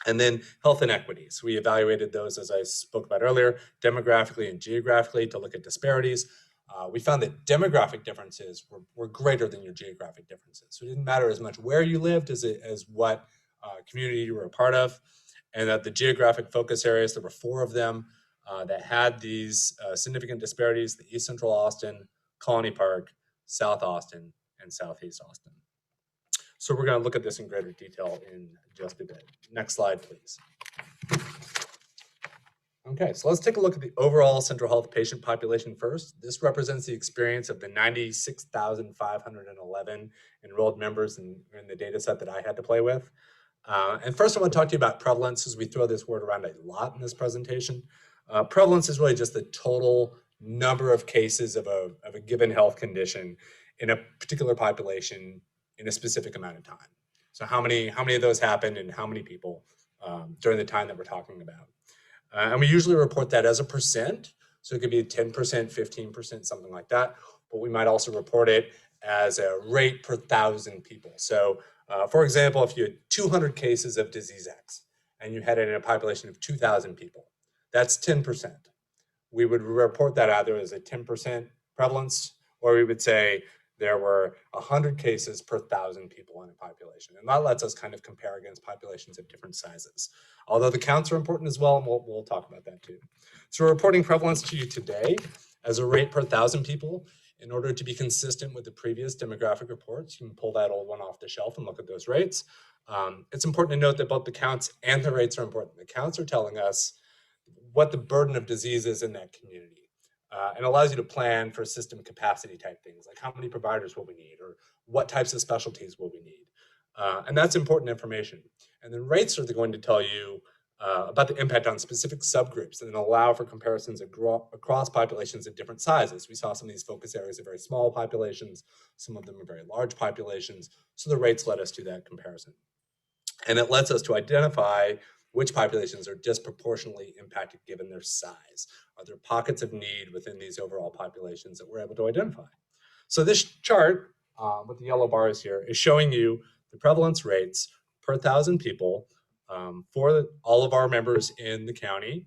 And then health inequities. We evaluated those, as I spoke about earlier, demographically and geographically to look at disparities. We found that demographic differences were greater than your geographic differences. So it didn't matter as much where you lived as what community you were a part of. And that the geographic focus areas, there were 4 of them. that had these significant disparities: the East Central Austin, Colony Park, South Austin, and Southeast Austin. So we're going to look at this in greater detail in just a bit. Next slide, please. Okay, so let's take a look at the overall central health patient population first. This represents the experience of the 96,511 enrolled members in the data set that I had to play with. And first I want to talk to you about prevalence, as we throw this word around a lot in this presentation. Prevalence is really just the total number of cases of a given health condition in a particular population in a specific amount of time. So how many of those happen and how many people during the time that we're talking about. And we usually report that as a percent. So it could be 10%, 15%, something like that. But we might also report it as a rate per 1,000 people. So for example, if you had 200 cases of disease X and you had it in a population of 2,000 people, that's 10%. We would report that either as a 10% prevalence, or we would say there were 100 cases per 1,000 people in a population. And that lets us kind of compare against populations of different sizes. Although the counts are important as well, and we'll talk about that too. So we're reporting prevalence to you today as a rate per 1,000 people. In order to be consistent with the previous demographic reports, you can pull that old one off the shelf and look at those rates. It's important to note that both the counts and the rates are important. The counts are telling us what the burden of disease is in that community. And allows you to plan for system capacity type things, like how many providers will we need, or what types of specialties will we need. And that's important information. And then rates are going to tell you about the impact on specific subgroups and then allow for comparisons across populations of different sizes. We saw some of these focus areas are very small populations, some of them are very large populations. So the rates let us do that comparison. And it lets us to identify which populations are disproportionately impacted given their size. Are there pockets of need within these overall populations that we're able to identify? So this chart with the yellow bars here is showing you the prevalence rates per 1,000 people for all of our members in the county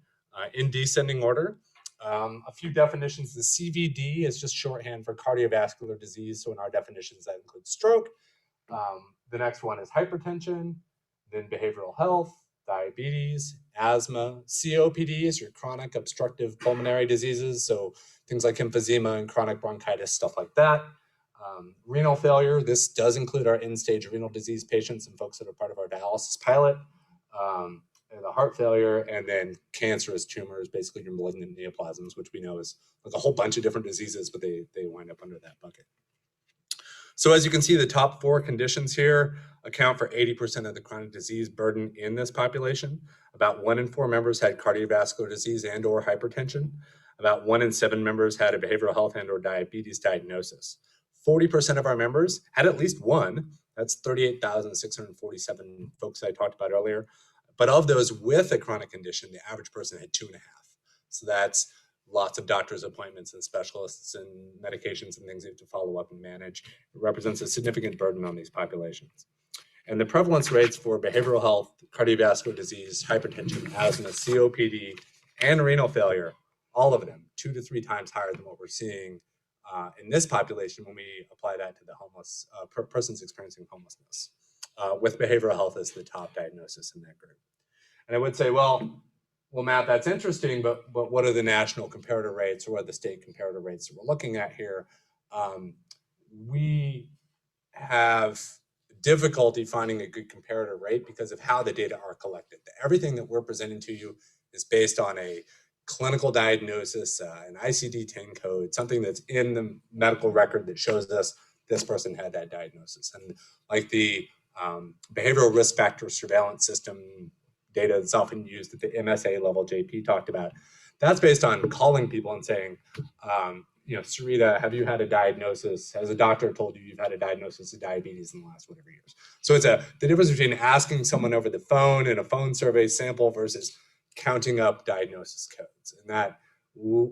in descending order. A few definitions: the CVD is just shorthand for cardiovascular disease. So in our definitions, that includes stroke. The next one is hypertension, then behavioral health, diabetes, asthma. COPD is your chronic obstructive pulmonary diseases, so things like emphysema and chronic bronchitis, stuff like that. Renal failure, this does include our end-stage renal disease patients and folks that are part of our dialysis pilot. And the heart failure, and then cancerous tumors, basically your malignant neoplasms, which we know is like a whole bunch of different diseases, but they wind up under that bucket. So as you can see, the top 4 conditions here account for 80% of the chronic disease burden in this population. About 1 in 4 members had cardiovascular disease and or hypertension. About 1 in 7 members had a behavioral health and or diabetes diagnosis. 40% of our members had at least one. That's 38,647 folks I talked about earlier. But of those with a chronic condition, the average person had 2.5. So that's lots of doctor's appointments and specialists and medications and things you have to follow up and manage. It represents a significant burden on these populations. And the prevalence rates for behavioral health, cardiovascular disease, hypertension, asthma, COPD, and renal failure, all of them 2 to 3 times higher than what we're seeing in this population when we apply that to the homeless persons experiencing homelessness, with behavioral health as the top diagnosis in that group. And I would say, well, Matt, that's interesting, but what are the national comparator rates, or what are the state comparator rates that we're looking at here? We have difficulty finding a good comparator rate because of how the data are collected. Everything that we're presenting to you is based on a clinical diagnosis, an ICD-10 code, something that's in the medical record that shows us this person had that diagnosis. And like the behavioral risk factor surveillance system data that's often used at the MSA level, JP talked about, that's based on calling people and saying, Sarita, have you had a diagnosis? Has a doctor told you you've had a diagnosis of diabetes in the last whatever years? So it's the difference between asking someone over the phone in a phone survey sample versus counting up diagnosis codes. And that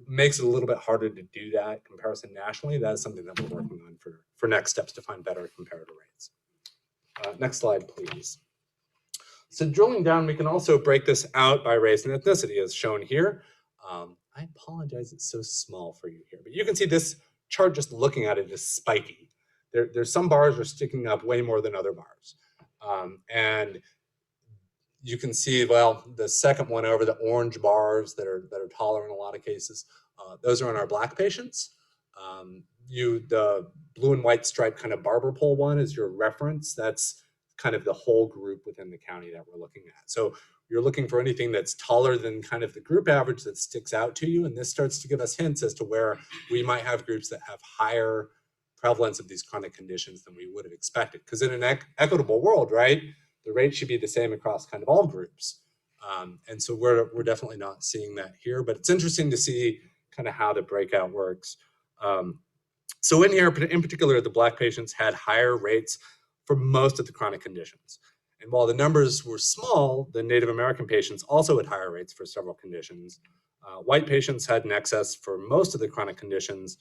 makes it a little bit harder to do that comparison nationally. That is something that we're working on for next steps to find better comparator rates. Next slide, please. So drilling down, we can also break this out by race and ethnicity as shown here. I apologize, it's so small for you here, but you can see this chart just looking at it is spiky. There's some bars are sticking up way more than other bars. And you can see, well, the second one over, the orange bars that are taller in a lot of cases, those are in our Black patients. The blue and white striped kind of barber pole one is your reference. That's kind of the whole group within the county that we're looking at. So you're looking for anything that's taller than kind of the group average that sticks out to you. And this starts to give us hints as to where we might have groups that have higher prevalence of these chronic conditions than we would have expected. Because in an equitable world, right, the rate should be the same across kind of all groups. And so we're definitely not seeing that here, but it's interesting to see kind of how the breakout works. So in here, in particular, the Black patients had higher rates for most of the chronic conditions. And while the numbers were small, the Native American patients also had higher rates for several conditions. White patients had an excess for most of the chronic conditions,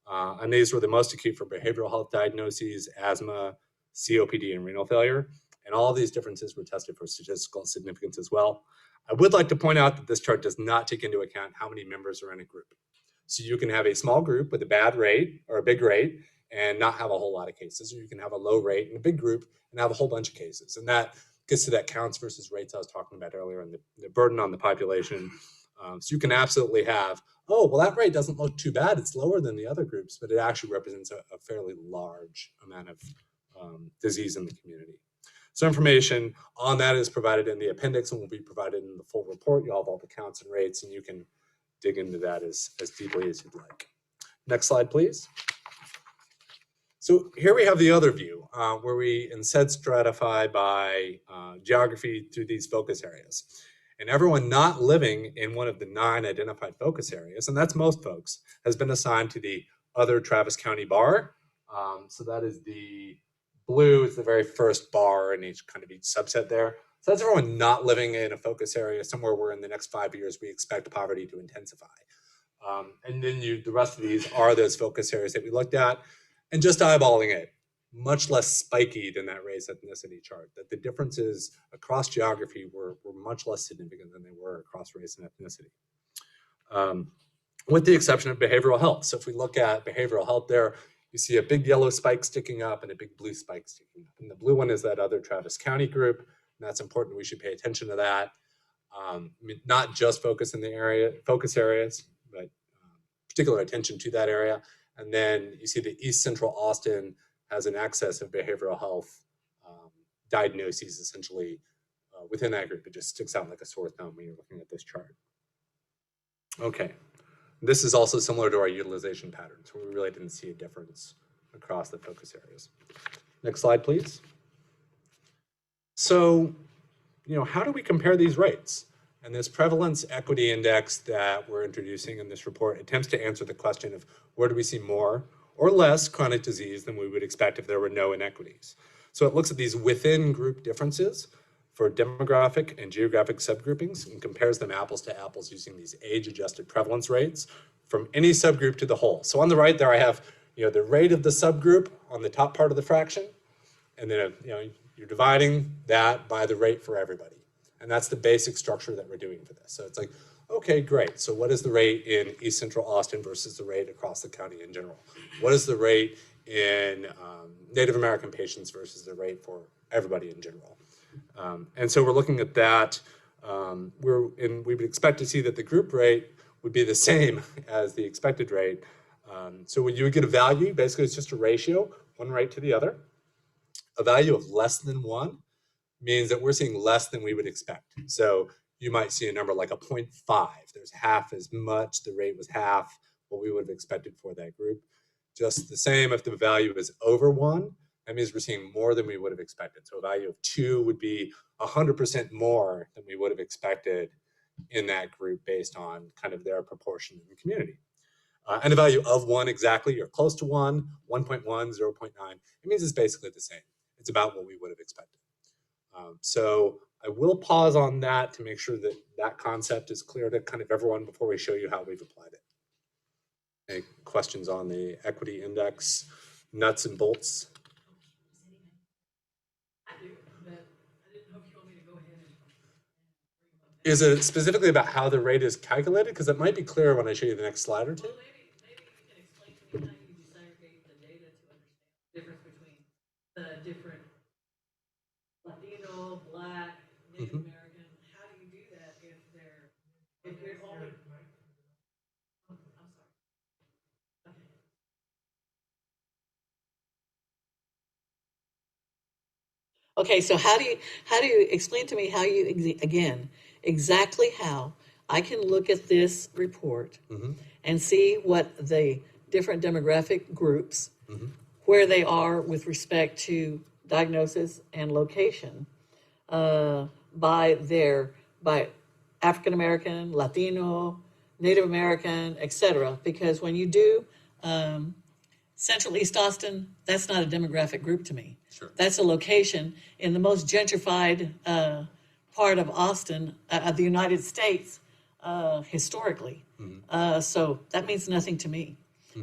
and these were the most acute for behavioral health diagnoses, asthma, COPD, and renal failure. And all these differences were tested for statistical significance as well. I would like to point out that this chart does not take into account how many members are in a group. So you can have a small group with a bad rate or a big rate and not have a whole lot of cases, or you can have a low rate in a big group and have a whole bunch of cases. And that gets to that counts versus rates I was talking about earlier and the burden on the population. So you can absolutely have, oh, well, that rate doesn't look too bad. It's lower than the other groups, but it actually represents a fairly large amount of disease in the community. So information on that is provided in the appendix and will be provided in the full report. You'll have all the counts and rates, and you can dig into that as deeply as you'd like. Next slide, please. So here we have the other view, where we instead stratify by geography through these focus areas. And everyone not living in one of the 9 identified focus areas, and that's most folks, has been assigned to the other Travis County bar. So that is the blue is the very first bar in each subset there. So that's everyone not living in a focus area somewhere where in the next 5 years we expect poverty to intensify. And then the rest of these are those focus areas that we looked at. And just eyeballing it, much less spiky than that race ethnicity chart, that the differences across geography were much less significant than they were across race and ethnicity. With the exception of behavioral health. So if we look at behavioral health there, you see a big yellow spike sticking up and a big blue spike sticking up. And the blue one is that other Travis County group, and that's important. We should pay attention to that. Not just focus areas, but particular attention to that area. And then you see that East Central Austin has an excess of behavioral health diagnoses essentially within that group. It just sticks out like a sore thumb when you're looking at this chart. Okay, this is also similar to our utilization patterns, where we really didn't see a difference across the focus areas. Next slide, please. So, how do we compare these rates? And this prevalence equity index that we're introducing in this report attempts to answer the question of where do we see more or less chronic disease than we would expect if there were no inequities. So it looks at these within group differences for demographic and geographic subgroupings and compares them apples to apples using these age-adjusted prevalence rates from any subgroup to the whole. So on the right there I have the rate of the subgroup on the top part of the fraction, and then you're dividing that by the rate for everybody. And that's the basic structure that we're doing for this. So it's like, okay, great. So what is the rate in East Central Austin versus the rate across the county in general? What is the rate in Native American patients versus the rate for everybody in general? And so we're looking at that. We would expect to see that the group rate would be the same as the expected rate. So when you would get a value, basically it's just a ratio, one rate to the other. A value of less than 1 means that we're seeing less than we would expect. So you might see a number like a 0.5. There's half as much, the rate was half what we would have expected for that group. Just the same if the value is over 1, that means we're seeing more than we would have expected. So a value of 2 would be 100% more than we would have expected in that group based on kind of their proportion in the community. And a value of 1 exactly, or close to 1, 1.1, 0.9, it means it's basically the same. It's about what we would have expected. So I will pause on that to make sure that that concept is clear to kind of everyone before we show you how we've applied it. Any questions on the equity index, nuts and bolts? I do, but I didn't know if you want me to go ahead and. Is it specifically about how the rate is calculated? Because it might be clearer when I show you the next slide or two. Well, maybe you can explain to me how you disaggregate the data to understand the difference between the different Latino, Black, Native American Okay, so how do you explain to me how you, again, exactly how I can look at this report and see what the different demographic groups, where they are with respect to diagnosis and location, by African American, Latino, Native American, etc. Because when you do Central East Austin, that's not a demographic group to me. Sure. That's a location in the most gentrified part of Austin, of the United States, historically. So that means nothing to me.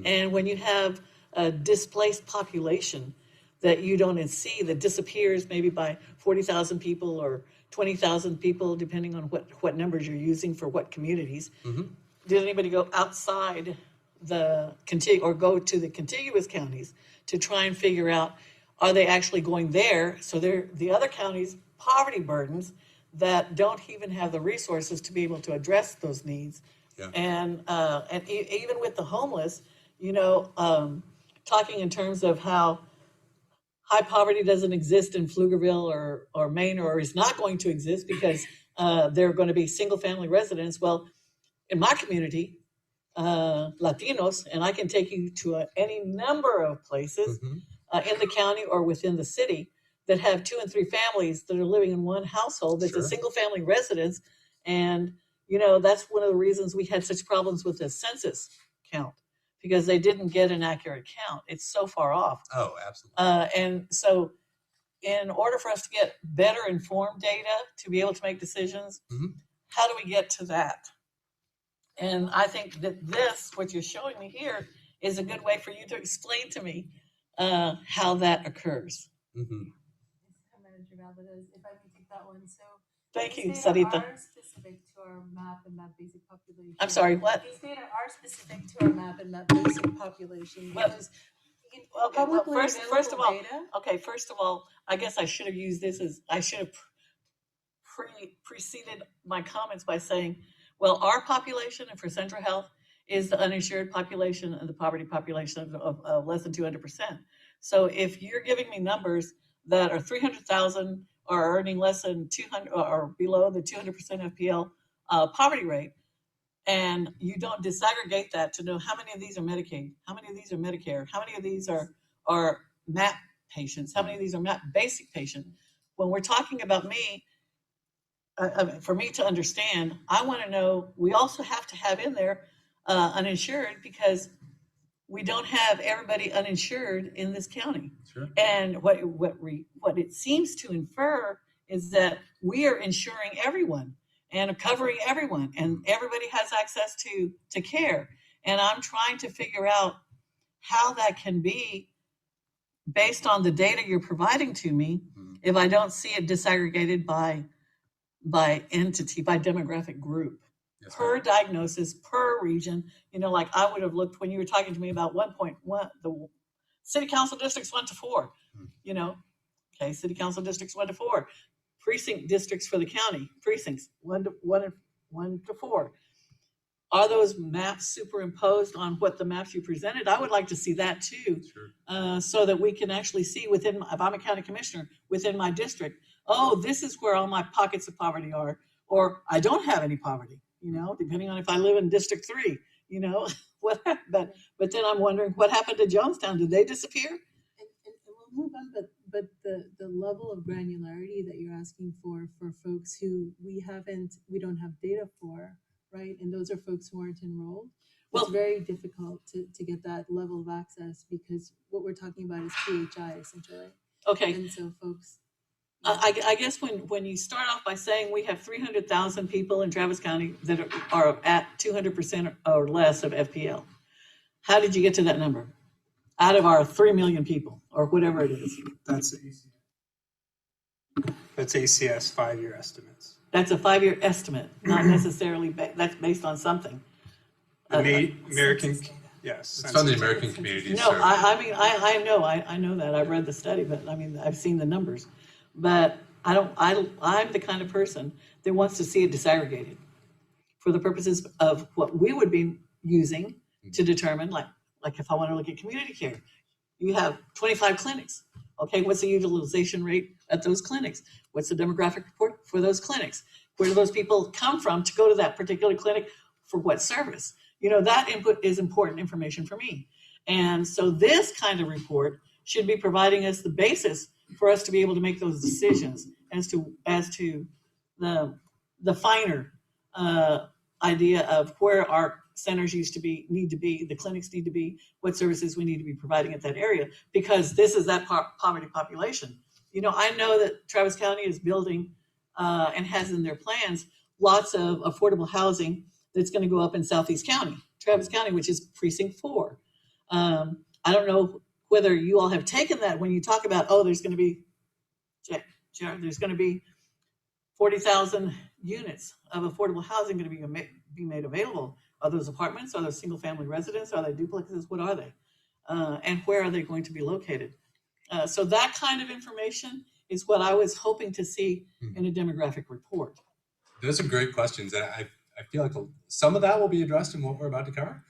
And when you have a displaced population that you don't see, that disappears maybe by 40,000 people or 20,000 people, depending on what numbers you're using for what communities. Did anybody go outside or go to the contiguous counties to try and figure out, are they actually going there? So they're the other counties' poverty burdens that don't even have the resources to be able to address those needs. Yeah. And even with the homeless, talking in terms of how high poverty doesn't exist in Pflugerville or Maine, or is not going to exist because they're going to be single family residents. Well, in my community, Latinos, and I can take you to any number of places in the county or within the city that have 2 and 3 families that are living in one household that's Sure. a single family residence. And, that's one of the reasons we had such problems with the census count, because they didn't get an accurate count. It's so far off. Oh, absolutely. And so in order for us to get better informed data to be able to make decisions, how do we get to that? And I think that what you're showing me here, is a good way for you to explain to me how that occurs. Manager Valdez, if I can take that one. So Thank you, these data Sarita. are specific to our map and map basic population. I'm sorry, what? These data are specific to our map and map basic population because Okay, well, publicly first of all, available data. I guess I should have used this as, I should have preceded my comments by saying, well, our population, and for Central Health, is the uninsured population and the poverty population of less than 200%. So if you're giving me numbers that are 300,000 are earning less than 200 or below the 200% FPL poverty rate, and you don't disaggregate that to know how many of these are Medicaid, how many of these are Medicare, how many of these are MAP patients, how many of these are MAP basic patients. When we're talking about me, for me to understand, I want to know, we also have to have in there uninsured, because we don't have everybody uninsured in this county. Sure. And what it seems to infer is that we are insuring everyone and covering everyone, and everybody has access to care. And I'm trying to figure out how that can be based on the data you're providing to me, if I don't see it disaggregated by entity, by demographic group, Yes, per ma'am. diagnosis, per region. Like I would have looked when you were talking to me about 1.1, the city council districts 1 to 4, okay, city council districts 1 to 4, precinct districts for the county, precincts 1 to 4. Are those maps superimposed on what the maps you presented? I would like to see that too. Sure. So that we can actually see if I'm a county commissioner within my district, oh, this is where all my pockets of poverty are, or I don't have any poverty, depending on if I live in District 3, what happened. But then I'm wondering what happened to Jonestown. Did they disappear? And we'll move on, but the level of granularity that you're asking for folks who we don't have data for, right? And those are folks who aren't enrolled. It's very difficult to get that level of access, because what we're talking about is PHI essentially. Okay. And so folks. I guess when you start off by saying we have 300,000 people in Travis County that are at 200% or less of FPL, how did you get to that number? Out of our 3 million people, or whatever it is. That's ACS 5-year estimates. That's a 5-year estimate, not necessarily, that's based on something. American, yes. It's from the American Community No, Survey. I know that. I've read the study, but I've seen the numbers. But I'm the kind of person that wants to see it disaggregated for the purposes of what we would be using to determine, like if I want to look at community care, you have 25 clinics. Okay, what's the utilization rate at those clinics? What's the demographic report for those clinics? Where do those people come from to go to that particular clinic for what service? You know, that input is important information for me. And so this kind of report should be providing us the basis for us to be able to make those decisions as to the finer idea of where our centers need to be, the clinics need to be, what services we need to be providing at that area, because this is that poverty population. You know, I know that Travis County is building and has in their plans lots of affordable housing that's going to go up in Southeast County, Travis County, which is precinct 4. I don't know whether you all have taken that when you talk about, oh, there's going to be 40,000 units of affordable housing going to be made available. Are those apartments? Are those single family residents? Are they duplexes? What are they? And where are they going to be located? So that kind of information is what I was hoping to see in a demographic report. Those are great questions. And I feel like some of that will be addressed in what we're about to cover.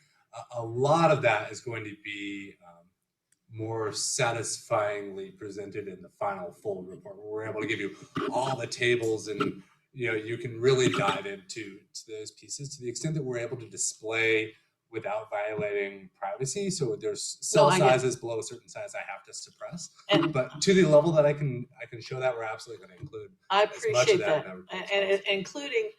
A lot of that is going to be more satisfyingly presented in the final full report, where we're able to give you all the tables, and you can really dive into those pieces to the extent that we're able to display without violating privacy. So there's cell sizes below a certain size I have to suppress, but to the level that I can show that, we're absolutely going to include. I appreciate that, and including.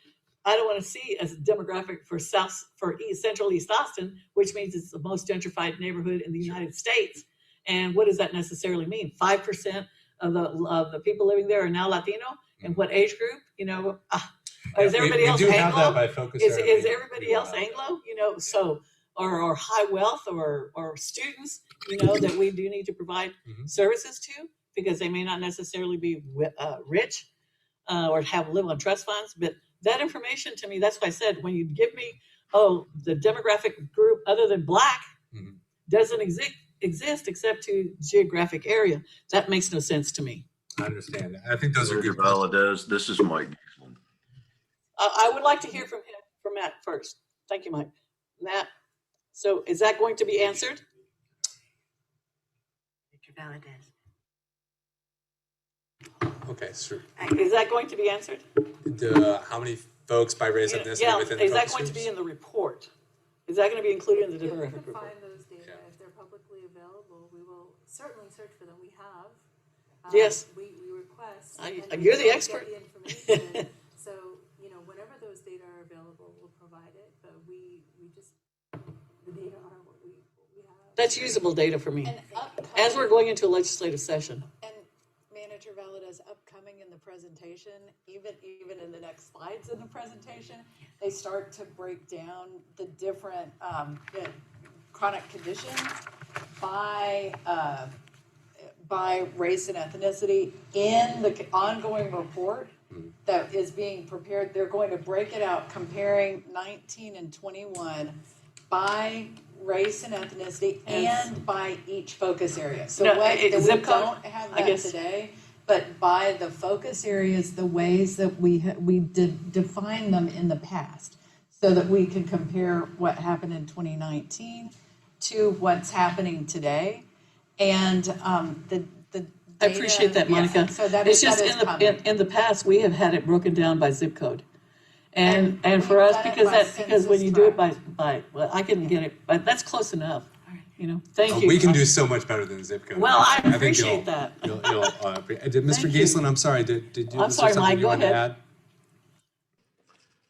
I don't want to see a demographic for Central East Austin, which means it's the most gentrified neighborhood in the United States. And what does that necessarily mean? 5% of the people living there are now Latino. And what age group? Is everybody else Anglo? Is everybody else Anglo? So or high wealth or students, that we do need to provide services to, because they may not necessarily be rich or live on trust funds, but that information to me, that's why I said, when you give me, the demographic group other than Black doesn't exist except to geographic area, that makes no sense to me. I understand. I think those are good Valadez, this is Mike. I would like to hear from Matt first. Thank you, Mike. Matt, so is that going to be answered? Mr. Valadez. Okay, sure. Is that going to be answered? How many folks by race ethnicity within the is that focus going groups? to be in the report? Is that going to be included in the demographic report? Find those data if they're publicly available. We will certainly search for them. We have. Yes. We request. You're the expert. Get the information. So whenever those data are available, we'll provide it. But we just the data are what we have. That's usable data for me. And As we're going into a legislative session. And Manager Valadez, upcoming in the presentation, even in the next slides in the presentation, they start to break down the different chronic conditions by race and ethnicity in the ongoing report that is being prepared. They're going to break it out, comparing 19 and 21 by race and ethnicity and by each focus area. So we don't have that today, but by the focus areas, the ways that we define them in the past, so that we can compare what happened in 2019 to what's happening today. And I appreciate that, Monica. Yes, so that it's is, just that is in the past we have had it broken down by zip code, and for us, because when you do it by well, I can get it, but that's close enough. Thank you. We can do so much better than zip code. Well, I appreciate that. Did Mr. Giesland? I'm sorry. Did you? I'm sorry, Mike. Go ahead. Add?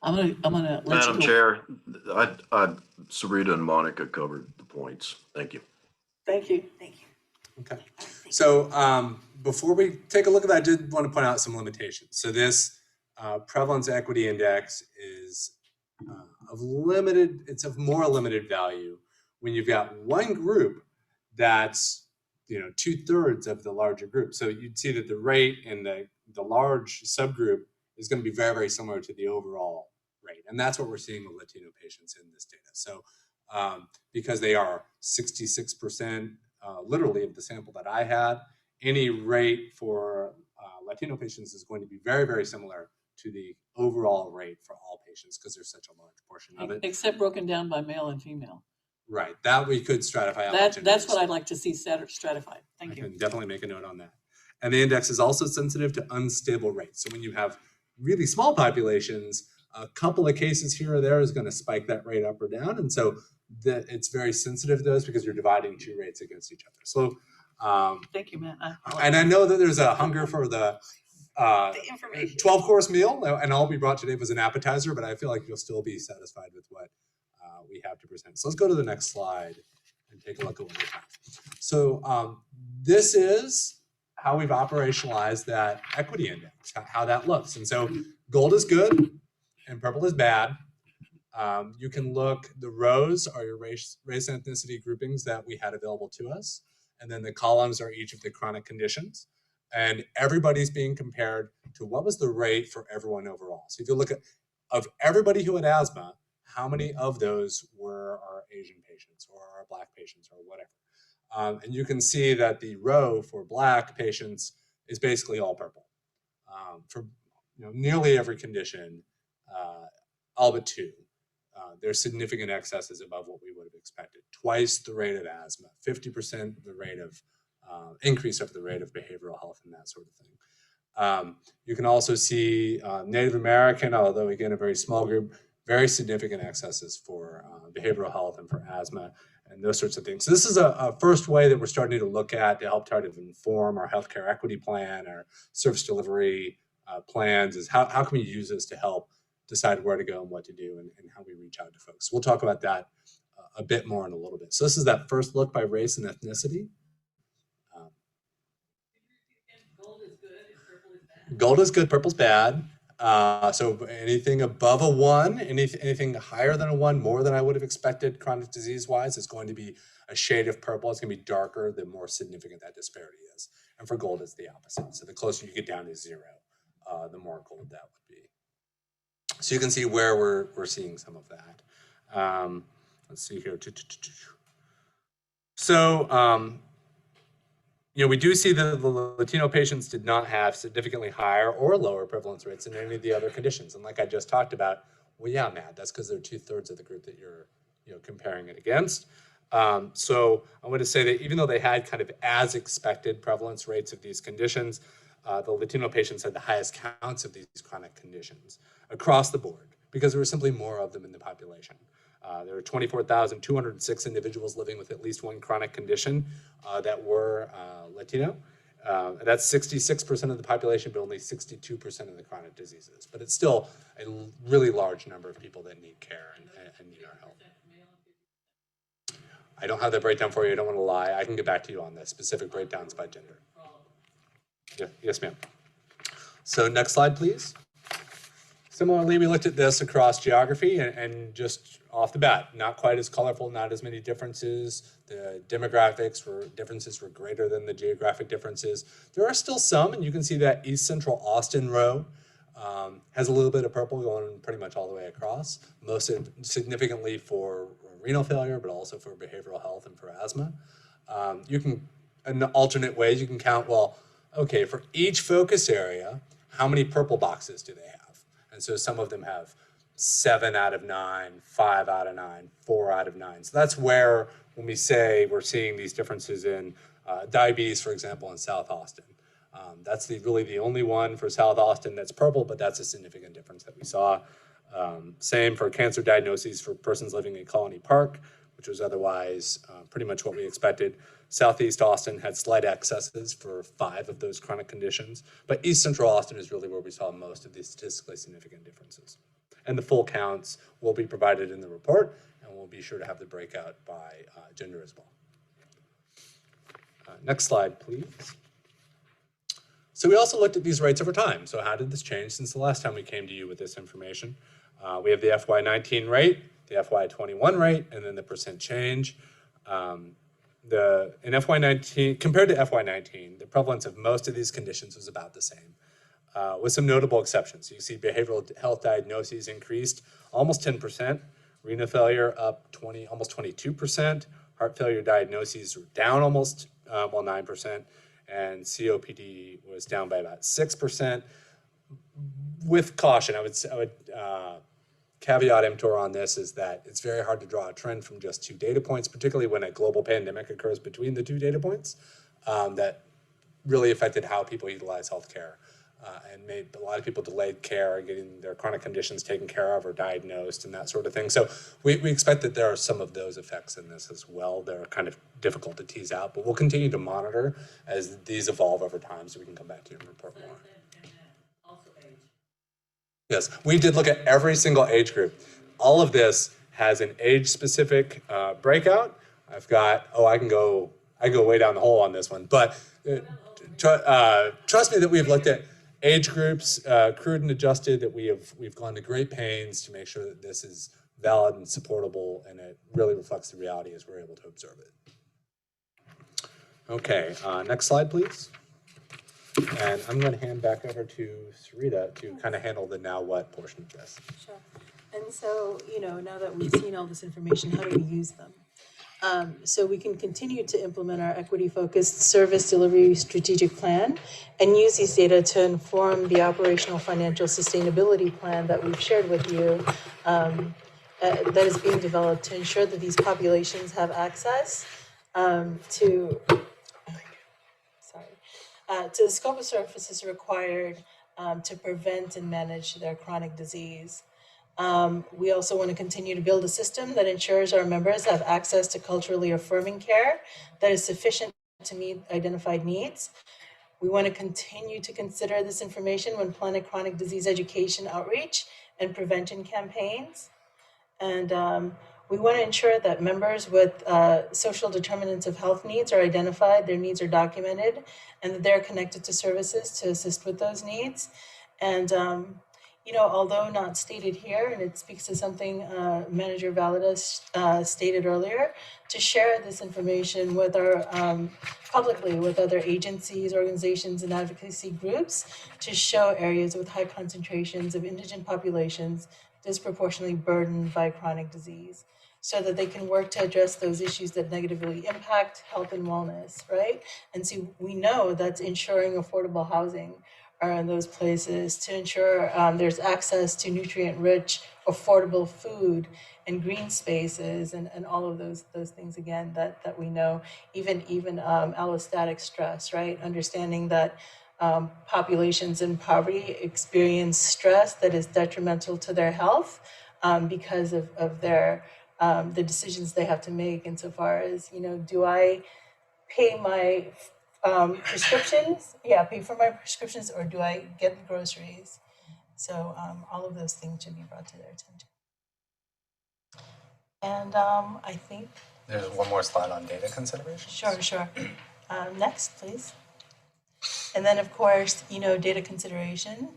I'm gonna let Madam Chair, Sarita and Monica covered the points. Thank you. Thank you. Thank you. Okay. So before we take a look at that, I did want to point out some limitations. So this prevalence equity index is of more limited value when you've got one group that's 2/3 of the larger group. So you'd see that the rate in the large subgroup is going to be very, very similar to the overall rate. And that's what we're seeing with Latino patients in this data. So because they are 66% literally of the sample that I had, any rate for Latino patients is going to be very, very similar to the overall rate for all patients, because there's such a large portion of it. Except broken down by male and female. Right, that we could stratify. That's what I'd like to see stratified. Thank Thank I you. can definitely make a note on that. And the index is also sensitive to unstable rates. So when you have really small populations, a couple of cases here or there is going to spike that rate up or down. And so it's very sensitive to those because you're dividing two rates against each other. So, Thank you, Matt. and I know that there's a hunger for the The information. 12-course meal, and all we brought today was an appetizer, but I feel like you'll still be satisfied with what we have to present. So let's go to the next slide and take a look at what we have. So this is how we've operationalized that equity index, how that looks. And so gold is good and purple is bad. You can look, the rows are your race and ethnicity groupings that we had available to us. And then the columns are each of the chronic conditions. And everybody's being compared to what was the rate for everyone overall. So if you look at, of everybody who had asthma, how many of those were our Asian patients or our Black patients or whatever. And you can see that the row for Black patients is basically all purple. For nearly every condition, all but two. There's significant excesses above what we would have expected. Twice the rate of asthma, 50% the rate of increase of the rate of behavioral health and that sort of thing. You can also see Native American, although again a very small group, very significant excesses for behavioral health and for asthma and those sorts of things. So this is a first way that we're starting to look at to help try to inform our healthcare equity plan, our service delivery plans, is how can we use this to help decide where to go and what to do and how we reach out to folks. We'll talk about that a bit more in a little bit. So this is that first look by race and ethnicity. Gold is good and purple is bad. Gold is good, purple's bad. So anything above a 1, anything higher than a 1, more than I would have expected chronic disease-wise, is going to be a shade of purple. It's going to be darker the more significant that disparity is. And for gold, it's the opposite. So the closer you get down to 0, the more gold that would be. So you can see where we're seeing some of that. Let's see here. So, we do see that the Latino patients did not have significantly higher or lower prevalence rates than any of the other conditions. And like I just talked about, well, yeah, Matt, that's because they're 2/3 of the group that you're comparing it against. So I want to say that even though they had kind of as expected prevalence rates of these conditions, the Latino patients had the highest counts of these chronic conditions across the board because there were simply more of them in the population. There were 24,206 individuals living with at least one chronic condition that were Latino. That's 66% of the population, but only 62% of the chronic diseases. But it's still a really large number of people that need care and need our help. I don't have that breakdown for you. I don't want to lie. I can get back to you on the specific breakdowns by gender. Yeah, yes, ma'am. So next slide, please. Similarly, we looked at this across geography and just off the bat, not quite as colorful, not as many differences. The differences were greater than the geographic differences. There are still some, and you can see that East Central Austin row has a little bit of purple going pretty much all the way across, most significantly for renal failure, but also for behavioral health and for asthma. You can, in alternate ways, you can count, well, okay, for each focus area, how many purple boxes do they have? And so some of them have 7 out of 9, 5 out of 9, 4 out of 9. So that's where, when we say we're seeing these differences in diabetes, for example, in South Austin. That's really the only one for South Austin that's purple, but that's a significant difference that we saw. Same for cancer diagnoses for persons living in Colony Park, which was otherwise pretty much what we expected. Southeast Austin had slight excesses for 5 of those chronic conditions, but East Central Austin is really where we saw most of these statistically significant differences. And the full counts will be provided in the report, and we'll be sure to have the breakout by gender as well. Next slide, please. So we also looked at these rates over time. So how did this change since the last time we came to you with this information? We have the FY19 rate, the FY21 rate, and then the percent change. In FY19, compared to FY19, the prevalence of most of these conditions was about the same, with some notable exceptions. You see behavioral health diagnoses increased almost 10%, renal failure up almost 22%, heart failure diagnoses were down almost 9%, and COPD was down by about 6%. With caution, I would caveat emptor on this is that it's very hard to draw a trend from just 2 data points, particularly when a global pandemic occurs between the 2 data points. that really affected how people utilize healthcare and made a lot of people delayed care, getting their chronic conditions taken care of or diagnosed and that sort of thing. So we expect that there are some of those effects in this as well. They're kind of difficult to tease out, but we'll continue to monitor as these evolve over time so we can come back to you and report more. Also age. Yes, we did look at every single age group. All of this has an age-specific breakout. I've got, I can go way down the hole on this one, but trust me that we've looked at age groups, crude and adjusted, that we've gone to great pains to make sure that this is valid and supportable, and it really reflects the reality as we're able to observe it. Okay, next slide, please. And I'm going to hand back over to Sarita to kind of handle the now what portion of this. Sure. And so, now that we've seen all this information, how do we use them? So we can continue to implement our equity-focused service delivery strategic plan and use these data to inform the operational financial sustainability plan that we've shared with you that is being developed to ensure that these populations have access to the scope of services required to prevent and manage their chronic disease. We also want to continue to build a system that ensures our members have access to culturally affirming care that is sufficient to meet identified needs. We want to continue to consider this information when planning chronic disease education outreach and prevention campaigns. And we want to ensure that members with social determinants of health needs are identified, their needs are documented, and that they're connected to services to assist with those needs. And although not stated here, and it speaks to something Manager Valadez stated earlier, to share this information with our publicly with other agencies, organizations, and advocacy groups to show areas with high concentrations of indigent populations disproportionately burdened by chronic disease, so that they can work to address those issues that negatively impact health and wellness, right? And so we know that's ensuring affordable housing are in those places, to ensure there's access to nutrient-rich, affordable food and green spaces, and all of those things again that we know. Even allostatic stress, right? Understanding that populations in poverty experience stress that is detrimental to their health because of their the decisions they have to make insofar as, do I pay my prescriptions? Pay for my prescriptions, or do I get the groceries? So all of those things should be brought to their attention. And I think there's one more slide on data considerations. Sure. Next, please. And then, of course, data consideration.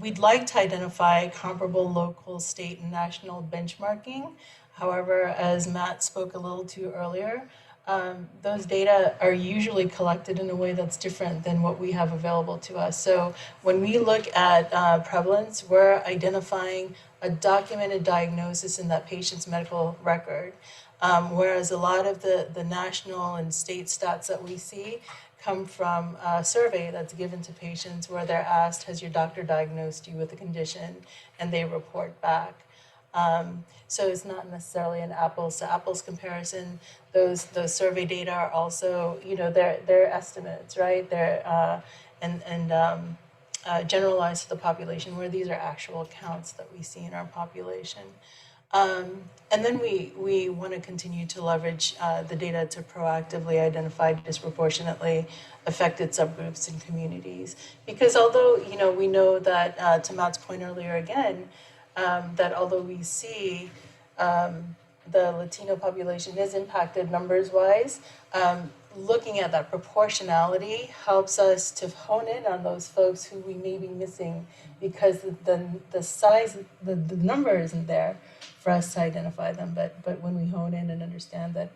We'd like to identify comparable local, state, and national benchmarking. However, as Matt spoke a little to earlier, those data are usually collected in a way that's different than what we have available to us. So when we look at prevalence, we're identifying a documented diagnosis in that patient's medical record. Whereas a lot of the national and state stats that we see come from a survey that's given to patients where they're asked, has your doctor diagnosed you with a condition? And they report back. So it's not necessarily an apples to apples comparison. Those survey data are also, they're estimates, right? They're generalized to the population, where these are actual counts that we see in our population. And then we want to continue to leverage the data to proactively identify disproportionately affected subgroups and communities. Because although, we know that, to Matt's point earlier again, that although we see the Latino population is impacted numbers-wise, looking at that proportionality helps us to hone in on those folks who we may be missing, because the size, the number isn't there for us to identify them. But when we hone in and understand that,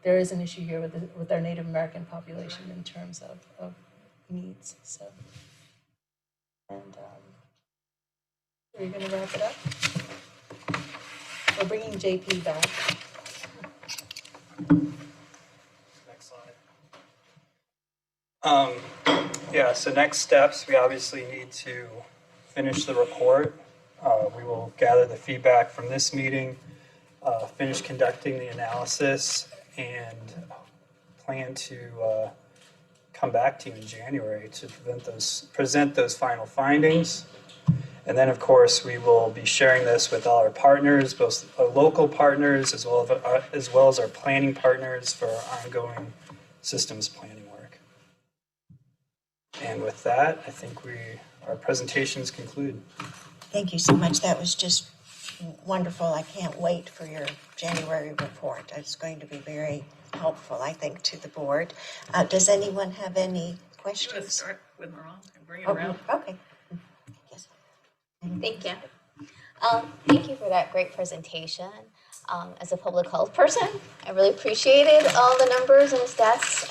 there is an issue here with our Native American population in terms of needs. So, and we're going to wrap it up. We're bringing JP back. Next slide. So next steps, we obviously need to finish the report. We will gather the feedback from this meeting, finish conducting the analysis, and plan to come back to you in January to present those final findings. And then, of course, we will be sharing this with all our partners, both our local partners as well as our planning partners for our ongoing systems planning work. And with that, I think our presentations conclude. Thank you so much. That was just wonderful. I can't wait for your January report. It's going to be very helpful, I think, to the board. Does anyone have any questions? Start with Moran and bring it around. Okay. Yes. Thank you. Thank you for that great presentation. As a public health person, I really appreciated all the numbers and the stats.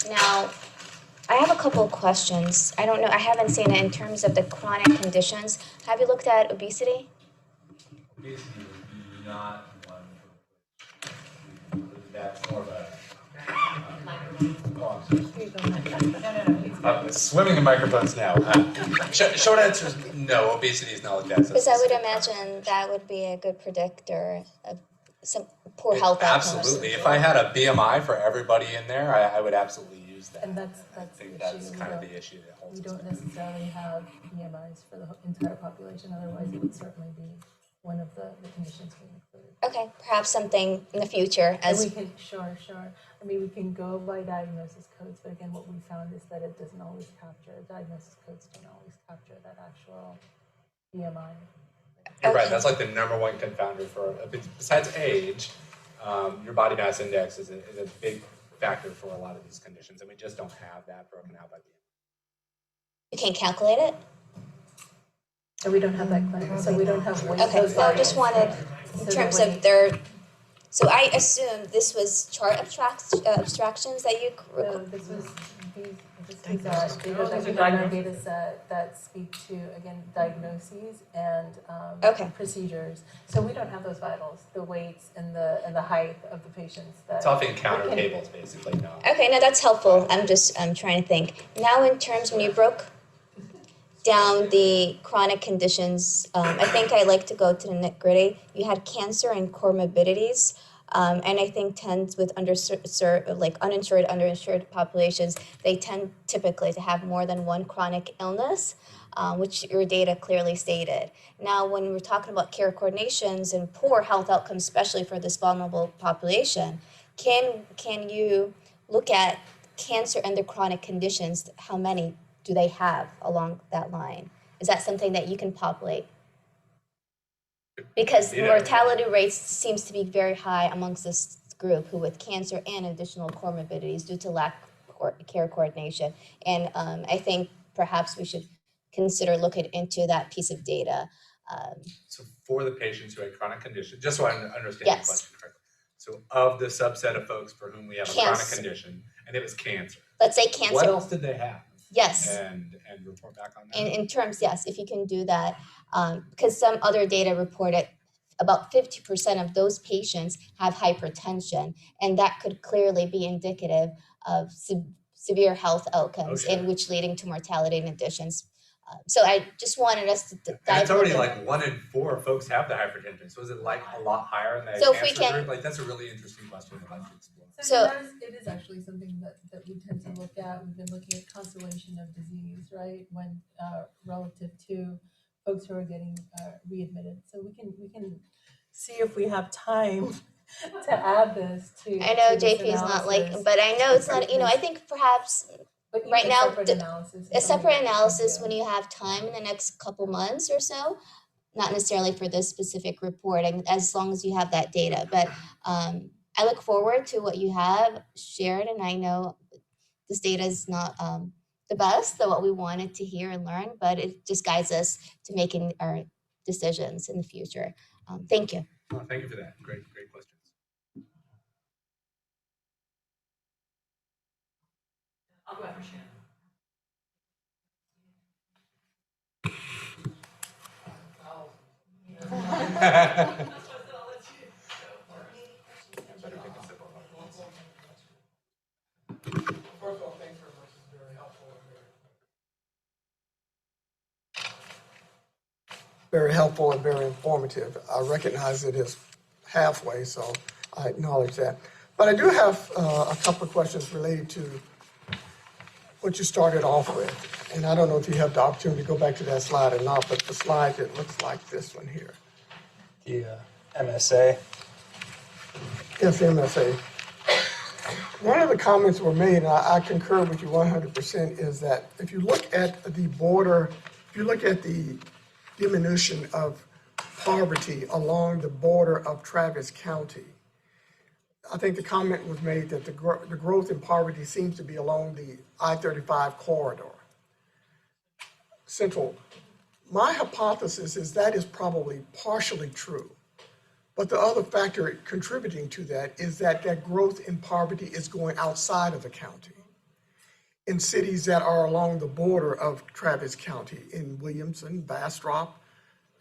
Now, I have a couple of questions. I don't know, I haven't seen it in terms of the chronic conditions. Have you looked at obesity? Obesity is not one for which that's more of a swimming in microphones now. Short answer is no, obesity is not looked at. Because I would imagine that would be a good predictor of some poor health outcomes. Absolutely. If I had a BMI for everybody in there, I would absolutely use that. And that's I the think issue. that's kind of the issue that holds We us don't back. necessarily have BMIs for the entire population, otherwise it would certainly be one of the conditions we include. Okay, perhaps something in the future And as we can, sure. I mean, we can go by diagnosis codes, but again, what we found is that it doesn't always capture, diagnosis codes don't always capture that actual BMI. You're right. That's like the number one confounder for, besides age, your body mass index is a big factor for a lot of these conditions, and we just don't have that broken out by BMI. you can't calculate it? And we don't have that clinic, so we don't have weight. Okay, well, I just wanted, in terms of so I assume this was chart abstractions that you. No, this was these are data that we have in our data set that speak to, again, diagnoses and procedures. So we don't have those vitals, the weights and the height of the patients. It's off encounter tables, basically. No. Okay, no, that's helpful. I'm trying to think. Now, in terms when you broke down the chronic conditions, I think I like to go to the nitty-gritty. You had cancer and comorbidities. And I think tends with uninsured, underinsured populations, they tend typically to have more than one chronic illness, which your data clearly stated. Now, when we're talking about care coordinations and poor health outcomes, especially for this vulnerable population, can you look at cancer and the chronic conditions? How many do they have along that line? Is that something that you can populate? Because mortality rates seems to be very high amongst this group who with cancer and additional comorbidities due to lack of care coordination. And I think perhaps we should consider looking into that piece of data. So for the patients who had chronic conditions, just so I understand Yes. the question correctly. So of the subset of folks for whom we have a chronic condition, and it was cancer. Let's say cancer. What else did they have? Yes. And report back on that? In terms, yes, if you can do that, because some other data reported about 50% of those patients have hypertension, and that could clearly be indicative of severe health outcomes, in which leading to mortality in additions. So I just wanted us to dive. And it's already like 1 in 4 folks have the hypertension. So is it like a lot higher in the So cancer if we can, group? Like that's a really interesting question I'd like to explore. So it is actually something that we tend to look at. We've been looking at constellation of disease, right, when relative to folks who are getting readmitted. So we can see if we have time to add this to. I know to this JP is not like, analysis. but I know it's not. I think perhaps right now a separate analysis when you have time in the next couple months or so. Not necessarily for this specific report, as long as you have that data. But I look forward to what you have shared, and I know this data is not the best of what we wanted to hear and learn, but it just guides us to making our decisions in the future. Thank you. Oh, thank you for that. Great questions. I'll go after Shannon. First of all, thanks very much. It's very helpful and very informative. I recognize it is halfway, so I acknowledge that. But I do have a couple of questions related to what you started off with. And I don't know if you have the opportunity to go back to that slide or not, but the slide that looks like this one here. The MSA. Yes, MSA. One of the comments were made, and I concur with you 100%, is that if you look at the border, if you look at the diminution of poverty along the border of Travis County, I think the comment was made that the growth in poverty seems to be along the I-35 corridor. Central. My hypothesis is that is probably partially true. But the other factor contributing to that is that that growth in poverty is going outside of the county, in cities that are along the border of Travis County, in Williamson, Bastrop,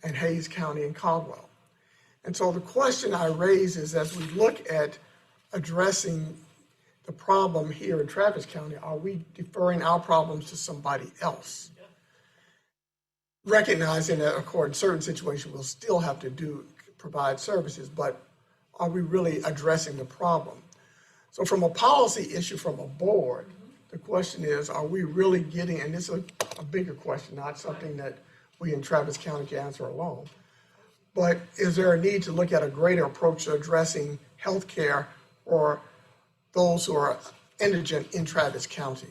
and Hayes County and Caldwell. And so the question I raise is, as we look at addressing the problem here in Travis County, are we deferring our problems to somebody else? Recognizing that, of course, in certain situations we'll still have to provide services, but are we really addressing the problem? So from a policy issue, from a board, the question is, are we really getting, and this is a bigger question, not something that we in Travis County can answer alone, but is there a need to look at a greater approach to addressing healthcare for those who are indigent in Travis County?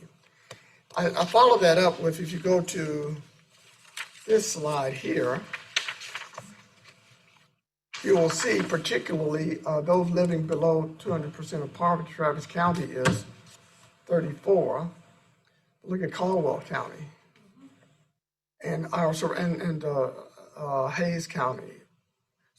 I follow that up with, if you go to this slide here, you will see particularly those living below 200% of poverty. Travis County is 34. Look at Caldwell County and Hayes County.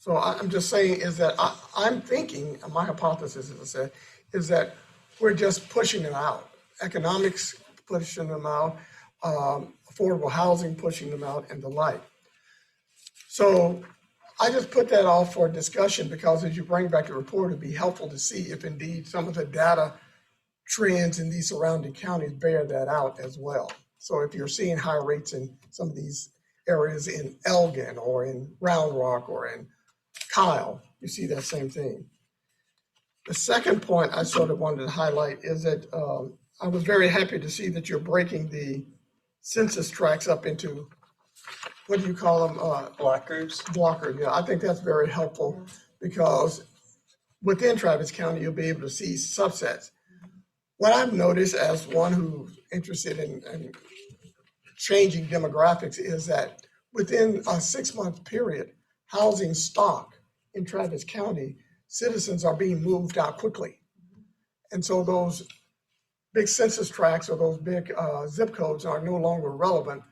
So I'm just saying is that I'm thinking, my hypothesis, as I said, is that we're just pushing them out. Economics pushing them out, affordable housing pushing them out, and the like. So I just put that off for discussion because as you bring back the report, it'd be helpful to see if indeed some of the data trends in these surrounding counties bear that out as well. So if you're seeing high rates in some of these areas in Elgin or in Round Rock or in Kyle, you see that same thing. The second point I sort of wanted to highlight is that I was very happy to see that you're breaking the census tracts up into, what do you call them? Block groups. Blocker, yeah. I think that's very helpful because within Travis County, you'll be able to see subsets. What I've noticed as one who's interested in changing demographics is that within a 6-month period, housing stock in Travis County, citizens are being moved out quickly. And so those big census tracts or those big zip codes are no longer relevant.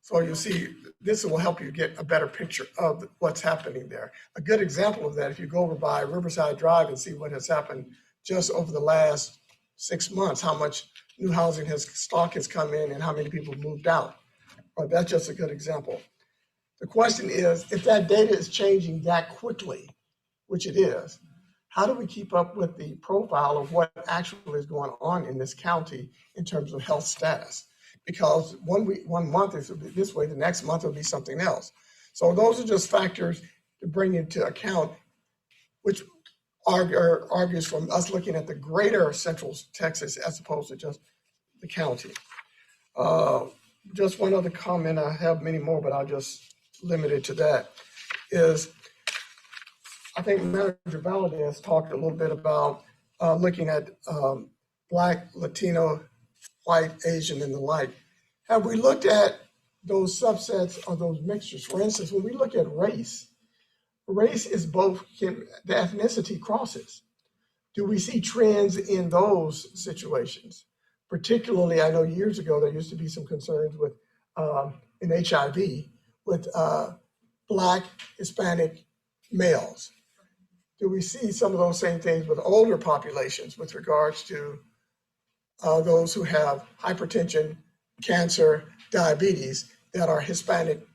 So you see, this will help you get a better picture of what's happening there. A good example of that, if you go over by Riverside Drive and see what has happened just over the last 6 months, how much new housing stock has come in and how many people moved out. That's just a good example. The question is, if that data is changing that quickly, which it is, how do we keep up with the profile of what actually is going on in this county in terms of health status? Because one month is this way, the next month will be something else. So those are just factors to bring into account, which argues from us looking at the greater Central Texas as opposed to just the county. Just one other comment, I have many more, but I'll just limit it to that, is I think Manager Valadez talked a little bit about looking at Black, Latino, white, Asian, and the like. Have we looked at those subsets or those mixtures? For instance, when we look at race is both, the ethnicity crosses. Do we see trends in those situations? Particularly, I know years ago, there used to be some concerns with, in HIV, with Black, Hispanic males. Do we see some of those same things with older populations with regards to those who have hypertension, cancer, diabetes that are Hispanic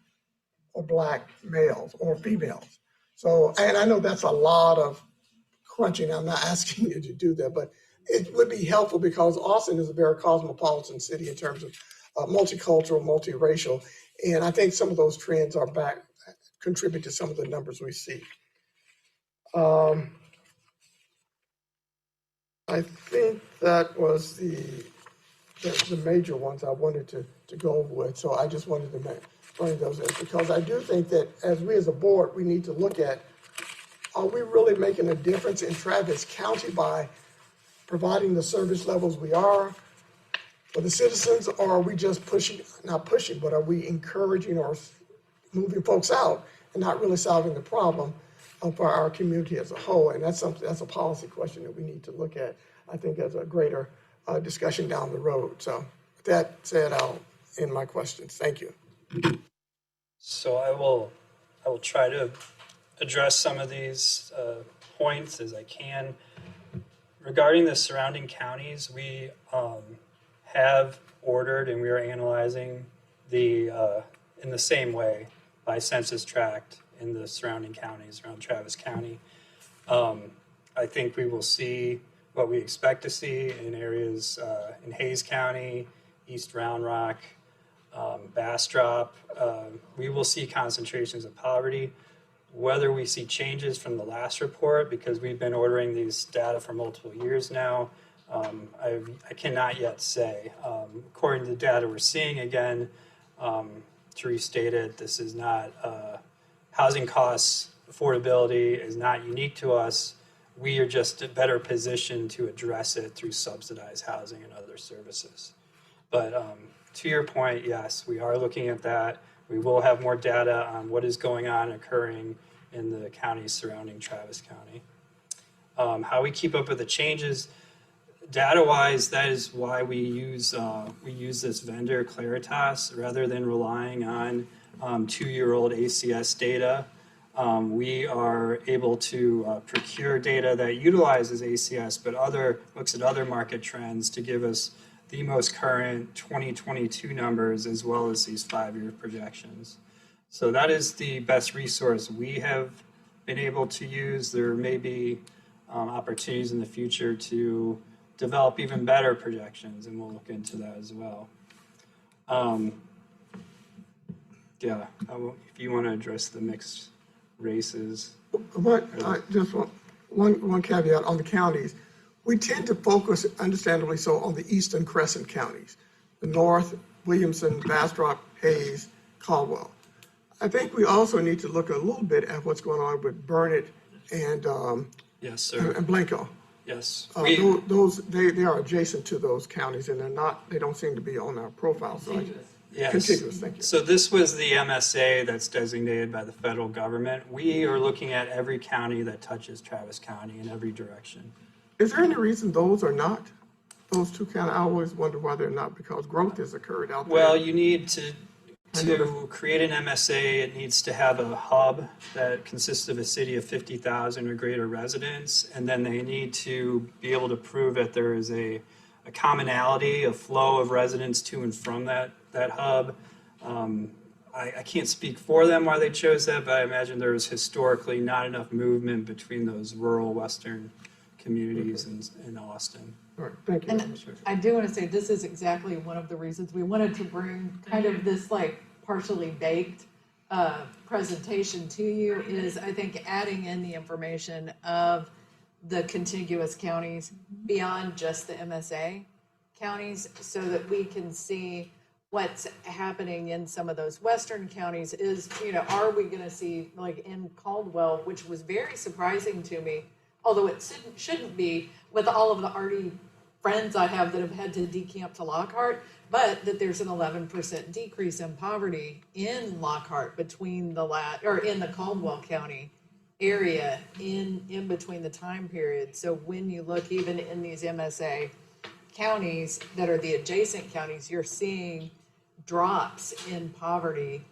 or Black males or females? So, and I know that's a lot of crunching. I'm not asking you to do that, but it would be helpful because Austin is a very cosmopolitan city in terms of multicultural, multiracial. And I think some of those trends are contribute to some of the numbers we see. I think that was the major ones I wanted to go over with. So I just wanted to bring those in because I do think that as we as a board, we need to look at, are we really making a difference in Travis County by providing the service levels we are for the citizens, or are we just not pushing, but are we encouraging or moving folks out and not really solving the problem for our community as a whole? And that's a policy question that we need to look at, I think, as a greater discussion down the road. So with that said, I'll end my questions. Thank you. So I will try to address some of these points as I can. Regarding the surrounding counties, we have ordered and we are analyzing in the same way by census tract in the surrounding counties around Travis County. I think we will see what we expect to see in areas in Hayes County, East Round Rock, Bastrop. We will see concentrations of poverty. Whether we see changes from the last report, because we've been ordering these data for multiple years now, I cannot yet say. According to the data we're seeing, again, to restate it, this is not housing costs, affordability is not unique to us. We are just better positioned to address it through subsidized housing and other services. But to your point, yes, we are looking at that. We will have more data on what is going on occurring in the counties surrounding Travis County. How we keep up with the changes, data-wise, that is why we use this vendor Claritas rather than relying on 2-year-old ACS data. We are able to procure data that utilizes ACS, but looks at other market trends to give us the most current 2022 numbers as well as these 5-year projections. So that is the best resource we have been able to use. There may be opportunities in the future to develop even better projections, and we'll look into that as well. Yeah, if you want to address the mixed races. Just one caveat on the counties. We tend to focus, understandably so, on the eastern crescent counties, the North, Williamson, Bastrop, Hayes, Caldwell. I think we also need to look a little bit at what's going on with Burnett and yes, sir. And Blanco. Yes. They are adjacent to those counties, and they don't seem to be on our profile. So Yes. contiguous, thank you. So this was the MSA that's designated by the federal government. We are looking at every county that touches Travis County in every direction. Is there any reason those are not? Those two counties, I always wonder why they're not, because growth has occurred out there. Well, you need to create an MSA, it needs to have a hub that consists of a city of 50,000 or greater residents, and then they need to be able to prove that there is a commonality, a flow of residents to and from that hub. I can't speak for them why they chose that, but I imagine there was historically not enough movement between those rural western communities in Austin. All right, thank you. And I do want to say, this is exactly one of the reasons we wanted to bring kind of this like partially baked presentation to you, is I think adding in the information of the contiguous counties beyond just the MSA counties, so that we can see what's happening in some of those western counties. Is, are we going to see, like in Caldwell, which was very surprising to me, although it shouldn't be with all of the Artie friends I have that have had to decamp to Lockhart, but that there's an 11% decrease in poverty in Lockhart between in the Caldwell County area in between the time periods. So when you look even in these MSA counties that are the adjacent counties, you're seeing drops in poverty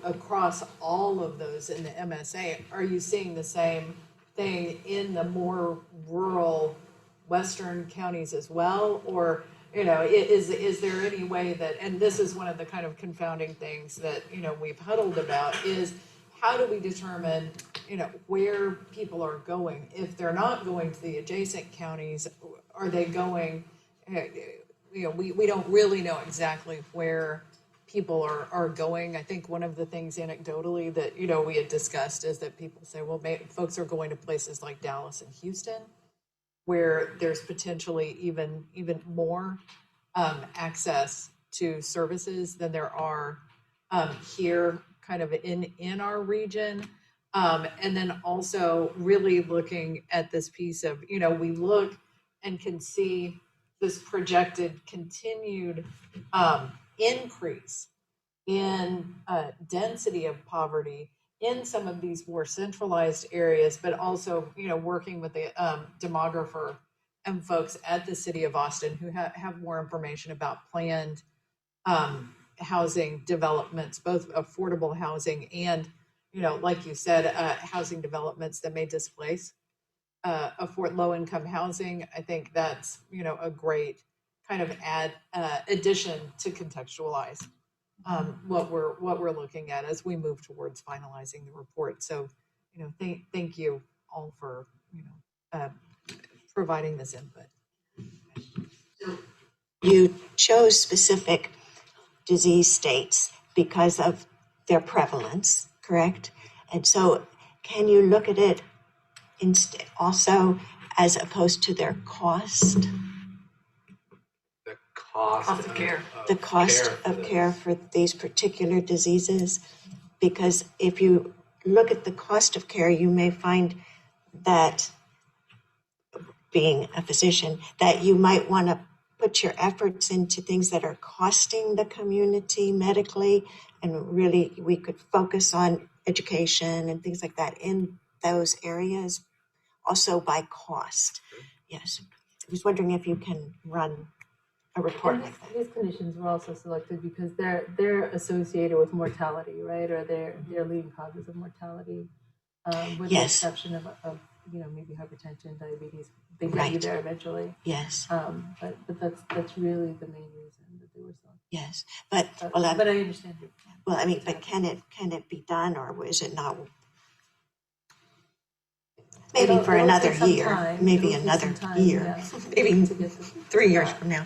across all of those in the MSA. Are you seeing the same thing in the more rural western counties as well? Or, is there any way that, and this is one of the kind of confounding things that, we've huddled about, is how do we determine, where people are going? If they're not going to the adjacent counties, are they going, we don't really know exactly where people are going. I think one of the things anecdotally that, we had discussed is that people say, well, folks are going to places like Dallas and Houston. where there's potentially even more access to services than there are here kind of in our region. And then also really looking at this piece of, we look and can see this projected continued increase in density of poverty in some of these more centralized areas, but also, working with the demographer and folks at the city of Austin who have more information about planned housing developments, both affordable housing and, like you said, housing developments that may displace afford low-income housing. I think that's, a great kind of addition to contextualize what we're looking at as we move towards finalizing the report. So, thank you all for, providing this input. You chose specific disease states because of their prevalence, correct? And so can you look at it also as opposed to their cost? The cost of care. The cost of care for these particular diseases? Because if you look at the cost of care, you may find that, being a physician, that you might want to put your efforts into things that are costing the community medically, and really we could focus on education and things like that in those areas, also by cost. Yes. I was wondering if you can run a report And like that. these conditions were also selected because they're associated with mortality, right? Or they're leading causes of mortality, with the Yes. exception of maybe hypertension, diabetes. They get you Right. there eventually. Yes. But that's really the main reason that they were selected. Yes. But But I understand. well, I mean, but can it be done, or is it not? Maybe for It'll another take some year. time. Maybe It'll take another some time, year. yeah, Maybe to get 3 years from now.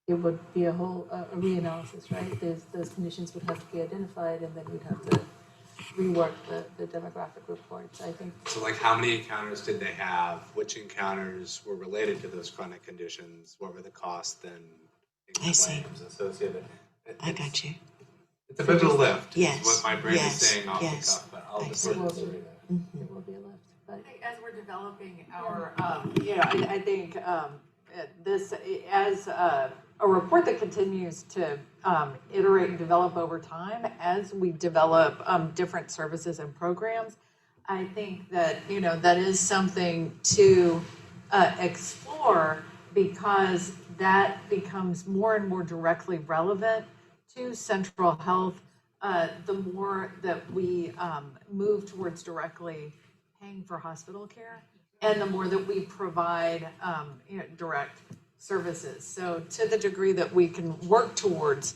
It would be a whole a reanalysis, right? Those conditions would have to be identified, and then we'd have to rework the demographic reports. I think. So like how many encounters did they have? Which encounters were related to those chronic conditions? What were the costs then? I see. Claims associated. I got you. It's a bit of a lift. Yes. Is what my brain Yes. is saying off Yes. the cuff, but I'll I defer see. to It Sarita. will be a lift, but I think as we're developing our, I think this as a report that continues to iterate and develop over time as we develop different services and programs. I think that, that is something to explore, because that becomes more and more directly relevant to central health the more that we move towards directly paying for hospital care, and the more that we provide direct services. So to the degree that we can work towards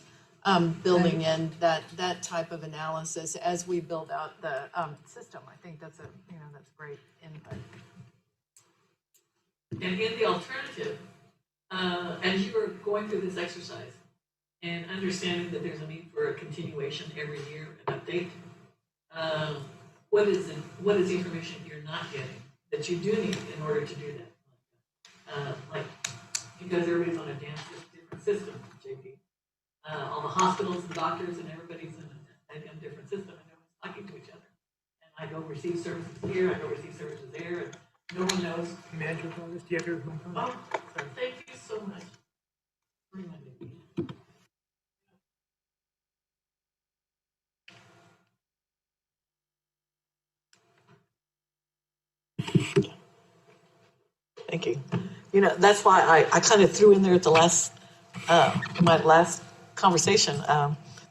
building in that type of analysis as we build out the system, I think that's that's great input. And in the alternative, as you are going through this exercise and understanding that there's a need for a continuation every year, an update, what is the information you're not getting that you do need in order to do that? Like, because everybody's on a different system, JP. All the hospitals, the doctors, and everybody's in a different system, and no one's talking to each other. And I go receive services here, I go receive services there, and no one knows. Manager, do you have your microphone? Oh, thank you so much. Reminding me. Thank you. That's why I kind of threw in there at the last, my last conversation.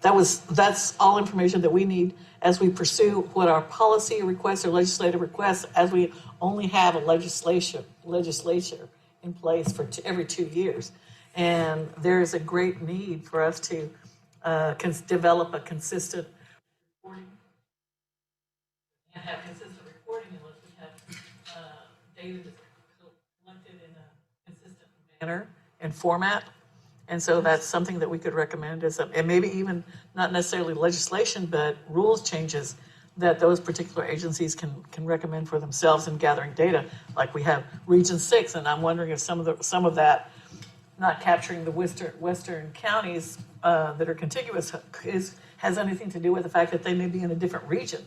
That's all information that we need as we pursue what our policy requests or legislative requests, as we only have a legislature in place for every 2 years. And there is a great need for us to develop a consistent reporting. And have consistent reporting unless we have data that's collected in a consistent manner and format. And so that's something that we could recommend and maybe even not necessarily legislation, but rules changes that those particular agencies can recommend for themselves in gathering data. Like we have Region 6, and I'm wondering if some of that not capturing the western counties that are contiguous has anything to do with the fact that they may be in a different region.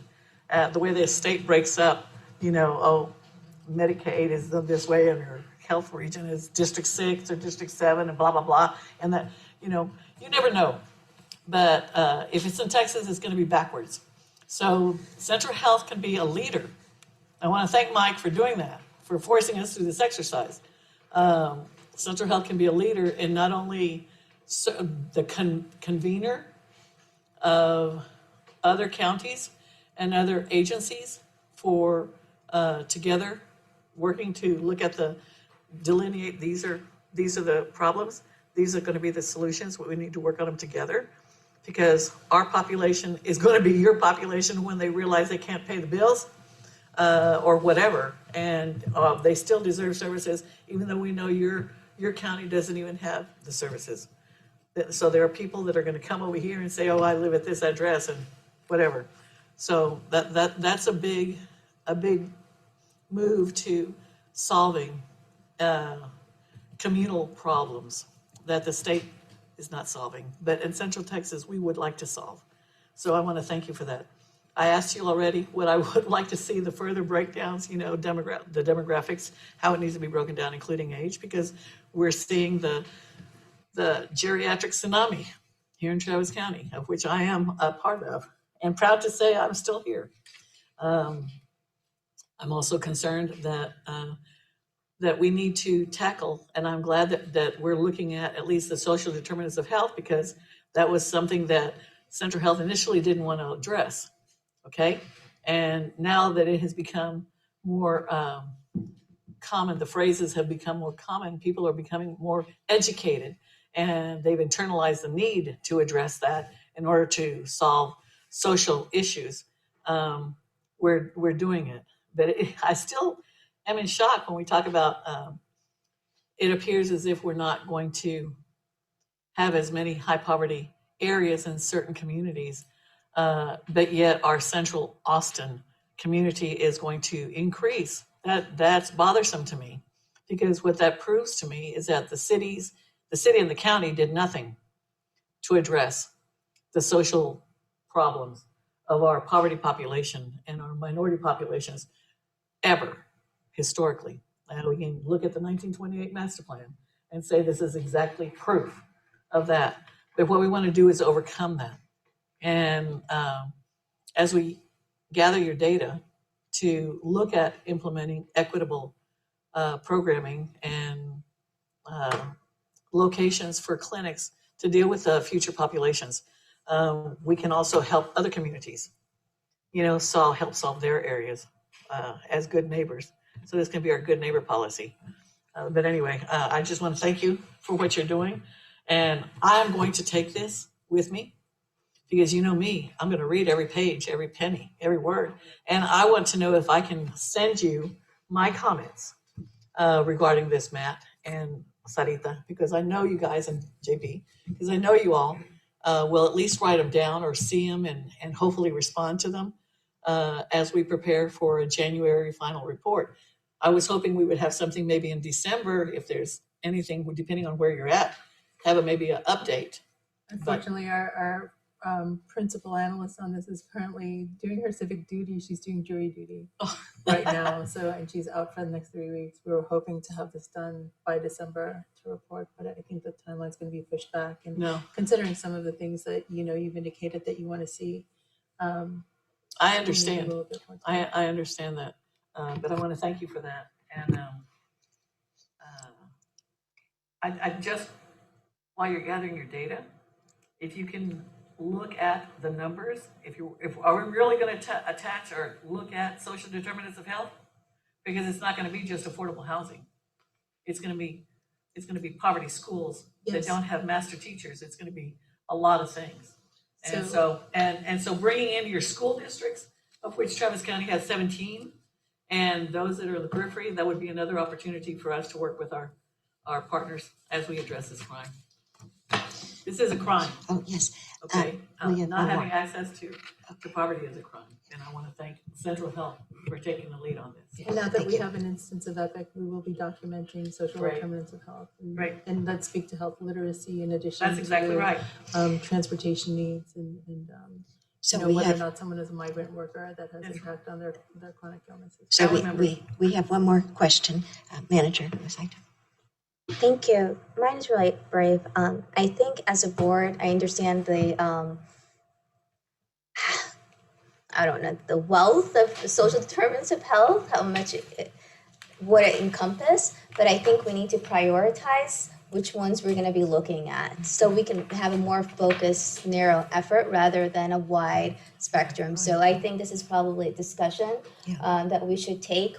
The way the state breaks up, Medicaid is this way and your health region is District 6 or District 7 and blah, blah, blah. And that, you never know. But if it's in Texas, it's going to be backwards. So Central Health can be a leader. I want to thank Mike for doing that, for forcing us through this exercise. Central Health can be a leader in not only the convener of other counties and other agencies for together working to look at delineate these are the problems. These are going to be the solutions. We need to work on them together, because our population is going to be your population when they realize they can't pay the bills or whatever, and they still deserve services, even though we know your county doesn't even have the services. So there are people that are going to come over here and say, "Oh, I live at this address," and whatever. So that's a big move to solving communal problems that the state is not solving, but in Central Texas, we would like to solve. So I want to thank you for that. I asked you already what I would like to see, the further breakdowns, the demographics, how it needs to be broken down, including age, because we're seeing the geriatric tsunami here in Travis County, of which I am a part of, and proud to say I'm still here. I'm also concerned that we need to tackle, and I'm glad that we're looking at least the social determinants of health, because that was something that Central Health initially didn't want to address, okay? And now that it has become more common, the phrases have become more common, people are becoming more educated, and they've internalized the need to address that in order to solve social issues. We're doing it. But I still am in shock when we talk about, it appears as if we're not going to have as many high poverty areas in certain communities, but yet our central Austin community is going to increase. That's bothersome to me, because what that proves to me is that the city and the county did nothing to address the social problems of our poverty population and our minority populations ever, historically. And we can look at the 1928 master plan and say this is exactly proof of that. But what we want to do is overcome that. And as we gather your data to look at implementing equitable programming and locations for clinics to deal with future populations, we can also help other communities, help solve their areas as good neighbors. So this can be our good neighbor policy. But anyway, I just want to thank you for what you're doing. And I'm going to take this with me, because you know me, I'm going to read every page, every penny, every word. And I want to know if I can send you my comments regarding this, Matt and Sarita, because I know you guys, and JP, because I know you all will at least write them down or see them and hopefully respond to them as we prepare for a January final report. I was hoping we would have something maybe in December, if there's anything, depending on where you're at, have maybe an update. Unfortunately, our principal analyst on this is currently doing her civic duty. She's doing jury duty right now. And she's out for the next 3 weeks. We were hoping to have this done by December to report, but I think the timeline's going to be pushed back. And considering some of the things that, you've indicated that you want to see. I understand. I understand that. But I want to thank you for that. And I just, while you're gathering your data, if you can look at the numbers, are we really going to attach or look at social determinants of health? Because it's not going to be just affordable housing. It's going to be poverty schools that don't have master teachers. It's going to be a lot of things. And so bringing in your school districts, of which Travis County has 17, and those that are in the periphery, that would be another opportunity for us to work with our partners as we address this crime. This is a crime, Oh, yes. okay? we have Not one having more. access to poverty is a crime. And I want to thank Central Health for taking the lead on this. And now that Thank we you. have an instance of EPIC, we will be documenting social Right. determinants of health. And, Right. and let's speak to health literacy in addition That's exactly to right. transportation needs and So you know, we whether have, or not someone is a migrant worker that has impact on their chronic illnesses. so Family members. we have one more question. Manager, was I? Thank you. Mine is really brave. I think as a board, I understand the I don't know, the wealth of the social determinants of health, how much what it encompass, but I think we need to prioritize which ones we're going to be looking at so we can have a more focused, narrow effort rather than a wide spectrum. So I think this is probably a discussion that we should take,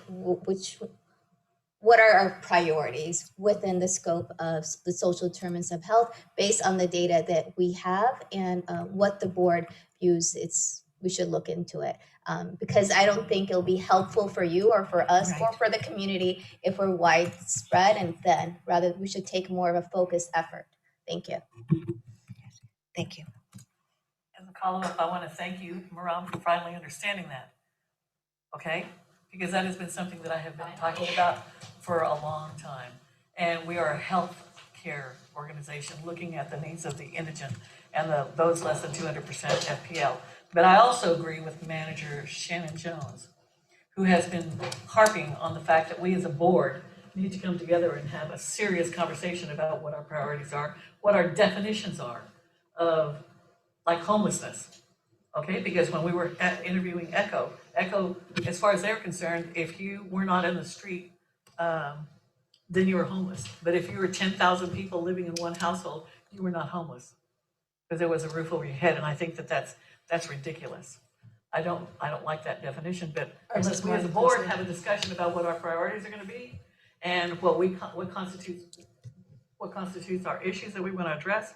what are our priorities within the scope of the social determinants of health based on the data that we have and what the board views we should look into it. Because I don't think it'll be helpful for you or for us or for the community if we're widespread and then rather we should take more of a focused effort. Thank you. Thank you. As a follow-up, I want to thank you, Maram, for finally understanding that. Okay? Because that has been something that I have been talking about for a long time. And we are a health care organization looking at the needs of the indigent and those less than 200% FPL. But I also agree with Manager Shannon Jones, who has been harping on the fact that we as a board need to come together and have a serious conversation about what our priorities are, what our definitions are of like homelessness. Okay, because when we were interviewing Echo, as far as they're concerned, if you were not in the street, then you were homeless. But if you were 10,000 people living in one household, you were not homeless because there was a roof over your head. And I think that that's ridiculous. I don't like that definition. But unless we as a board have a discussion about what our priorities are going to be and what constitutes our issues that we want to address,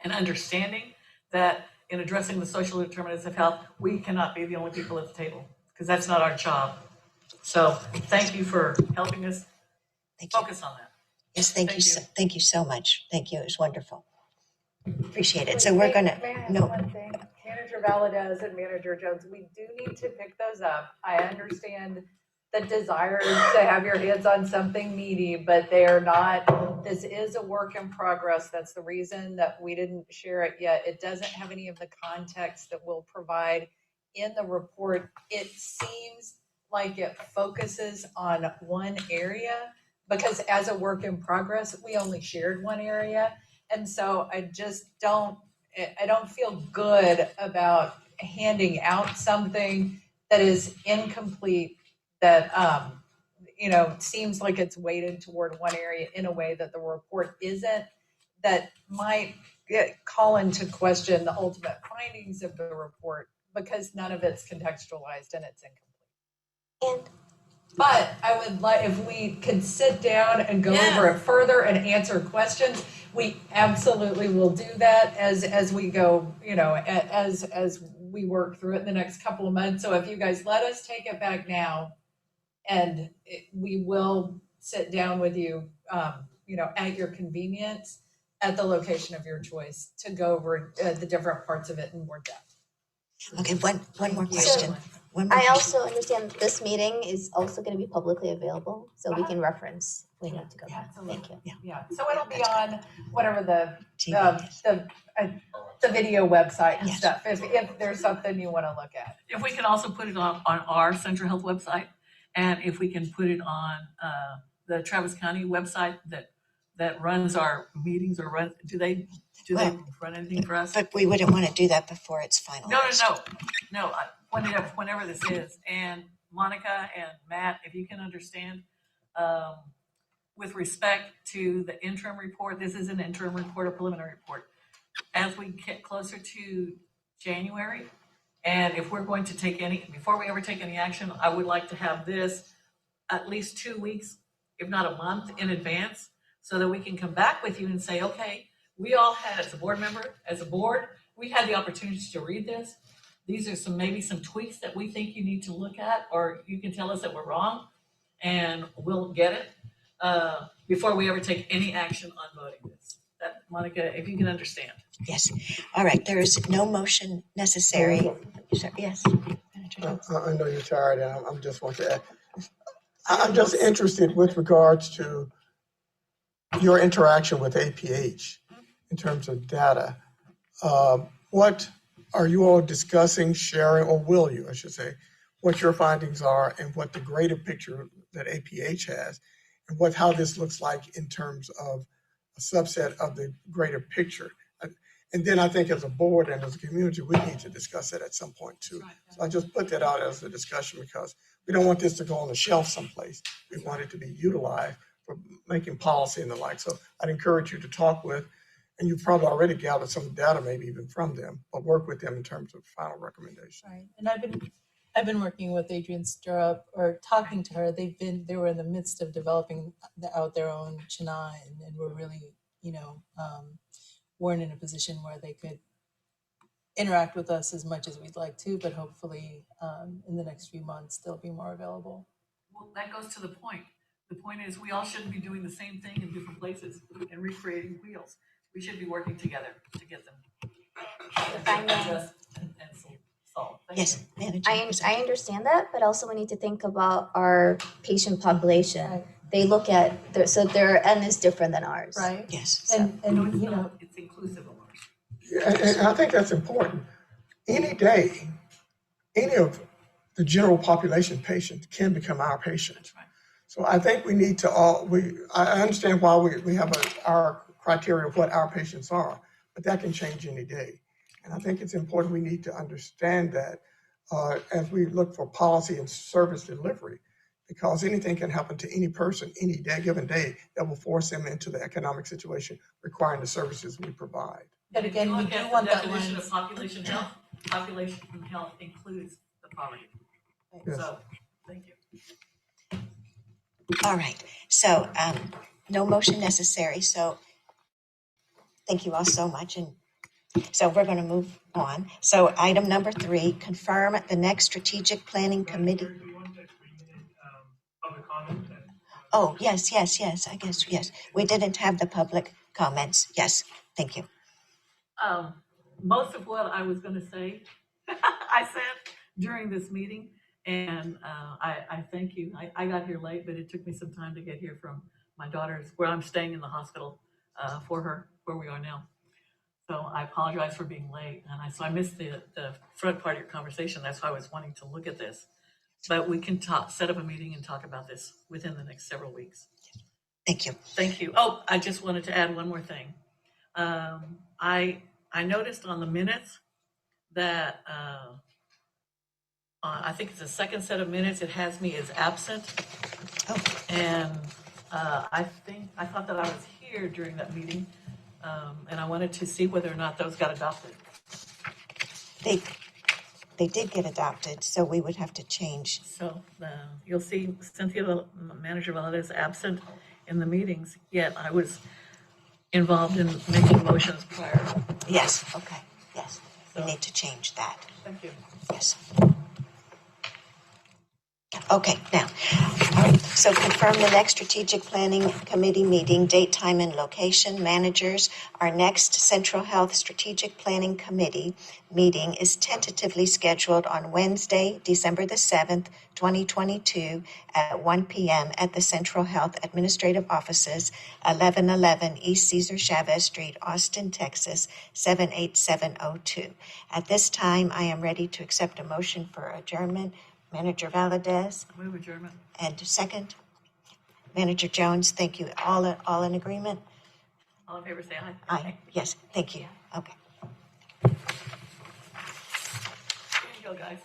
and understanding that in addressing the social determinants of health, we cannot be the only people at the table because that's not our job. So thank you for helping us focus on that. Yes, thank you so much. Thank you. It was wonderful. Appreciate it. So we're gonna One thing. Manager Valadez and Manager Jones, we do need to pick those up. I understand the desire to have your hands on something meaty, but they are not, this is a work in progress. That's the reason that we didn't share it yet. It doesn't have any of the context that we'll provide in the report. It seems like it focuses on one area because as a work in progress, we only shared one area. And so I don't feel good about handing out something that is incomplete, that seems like it's weighted toward one area in a way that the report isn't, that might call into question the ultimate findings of the report because none of it's contextualized and it's incomplete. But I would like, if we could sit down and go over it further and answer questions, we absolutely will do that as we go, as we work through it in the next couple of months. So if you guys let us take it back now, and we will sit down with you, at your convenience, at the location of your choice, to go over the different parts of it in more depth. Okay, one more question. I also understand that this meeting is also going to be publicly available, so we can reference if we need to go back. Thank you. Yeah, so it'll be on whatever the video website and stuff, if there's something you want to look at. If we can also put it on our Central Health website, and if we can put it on the Travis County website that runs our meetings, or do they run anything for us? But we wouldn't want to do that before it's finalized. No. Whenever this is, and Monica and Matt, if you can understand, with respect to the interim report, this is an interim report, a preliminary report. As we get closer to January, and if we're going to before we ever take any action, I would like to have this at least 2 weeks, if not a month in advance, so that we can come back with you and say, okay, we all had, as a board member, as a board, we had the opportunity to read this. These are maybe some tweaks that we think you need to look at, or you can tell us that we're wrong, and we'll get it before we ever take any action on voting this. that, Monica, if you can understand. Yes. All right, there is no motion necessary. Yes. Manager Jones. I know you're tired, and I'm just want to add, I'm just interested with regards to your interaction with APH in terms of data. What are you all discussing, sharing, or will you, I should say, what your findings are and what the greater picture that APH has, and how this looks like in terms of a subset of the greater picture? And then I think as a board and as a community, we need to discuss that at some point too. So I just put that out as a discussion because we don't want this to go on the shelf someplace. We want it to be utilized for making policy and the like. So I'd encourage you to talk with, and you've probably already gathered some data, maybe even from them, but work with them in terms of final recommendation. Right, and I've been working with Adrian Stirrup, or talking to her. They were in the midst of developing out their own Chennai, and were really, weren't in a position where they could interact with us as much as we'd like to, but hopefully in the next few months they'll be more available. Well, that goes to the point. The point is we all shouldn't be doing the same thing in different places and recreating wheels. We should be working together to get them addressed and solved. Thank Yes, you. Manager. I understand that, but also we need to think about our patient population. Right. They look at so their N is different than ours. Right. Yes. And No, it's not. It's inclusive of ours. And I think that's important. Any day, any of the general population patients can become our patient. That's right. So I think we need to I understand why we have our criteria of what our patients are, but that can change any day. And I think it's important we need to understand that as we look for policy and service delivery, because anything can happen to any person any day, given day, that will force them into the economic situation requiring the services we provide. But again, we look do at want the that definition lens. of population health. Population health includes the poverty. Yes. So, thank you. All right, so no motion necessary, so thank you all so much. And so we're going to move on. So item number 3, confirm the next strategic planning committee. Do you want a 3-minute public comment? Oh, yes, I guess, yes. We didn't have the public comments. Yes, thank you. Most of what I was going to say, I said during this meeting, and I thank you. I got here late, but it took me some time to get here from my daughter's, where I'm staying in the hospital for her, where we are now. So I apologize for being late, and so I missed the front part of your conversation. That's why I was wanting to look at this. But we can set up a meeting and talk about this within the next several weeks. Thank you. Thank you. Oh, I just wanted to add one more thing. I noticed on the minutes that I think it's the second set of minutes, it has me as absent. Oh. And I thought that I was here during that meeting, and I wanted to see whether or not those got adopted. They did get adopted, so we would have to change. So you'll see Cynthia, Manager Valadez, absent in the meetings, yet I was involved in making motions prior. Yes, okay, yes. We So- need to change that. Thank you. Yes. Okay, now, all right, so confirm the next strategic planning committee meeting, date, time, and location. Managers, our next Central Health Strategic Planning Committee meeting is tentatively scheduled on Wednesday, December the 7th, 2022 at 1 p.m. at the Central Health Administrative Offices, 1111 East Cesar Chavez Street, Austin, Texas, 78702. At this time, I am ready to accept a motion for adjournment. Manager Valadez, Move adjournment. and second, Manager Jones. Thank you. All in agreement? All in favor, say aye. Aye. Yes, thank you. Okay. Here you go, guys.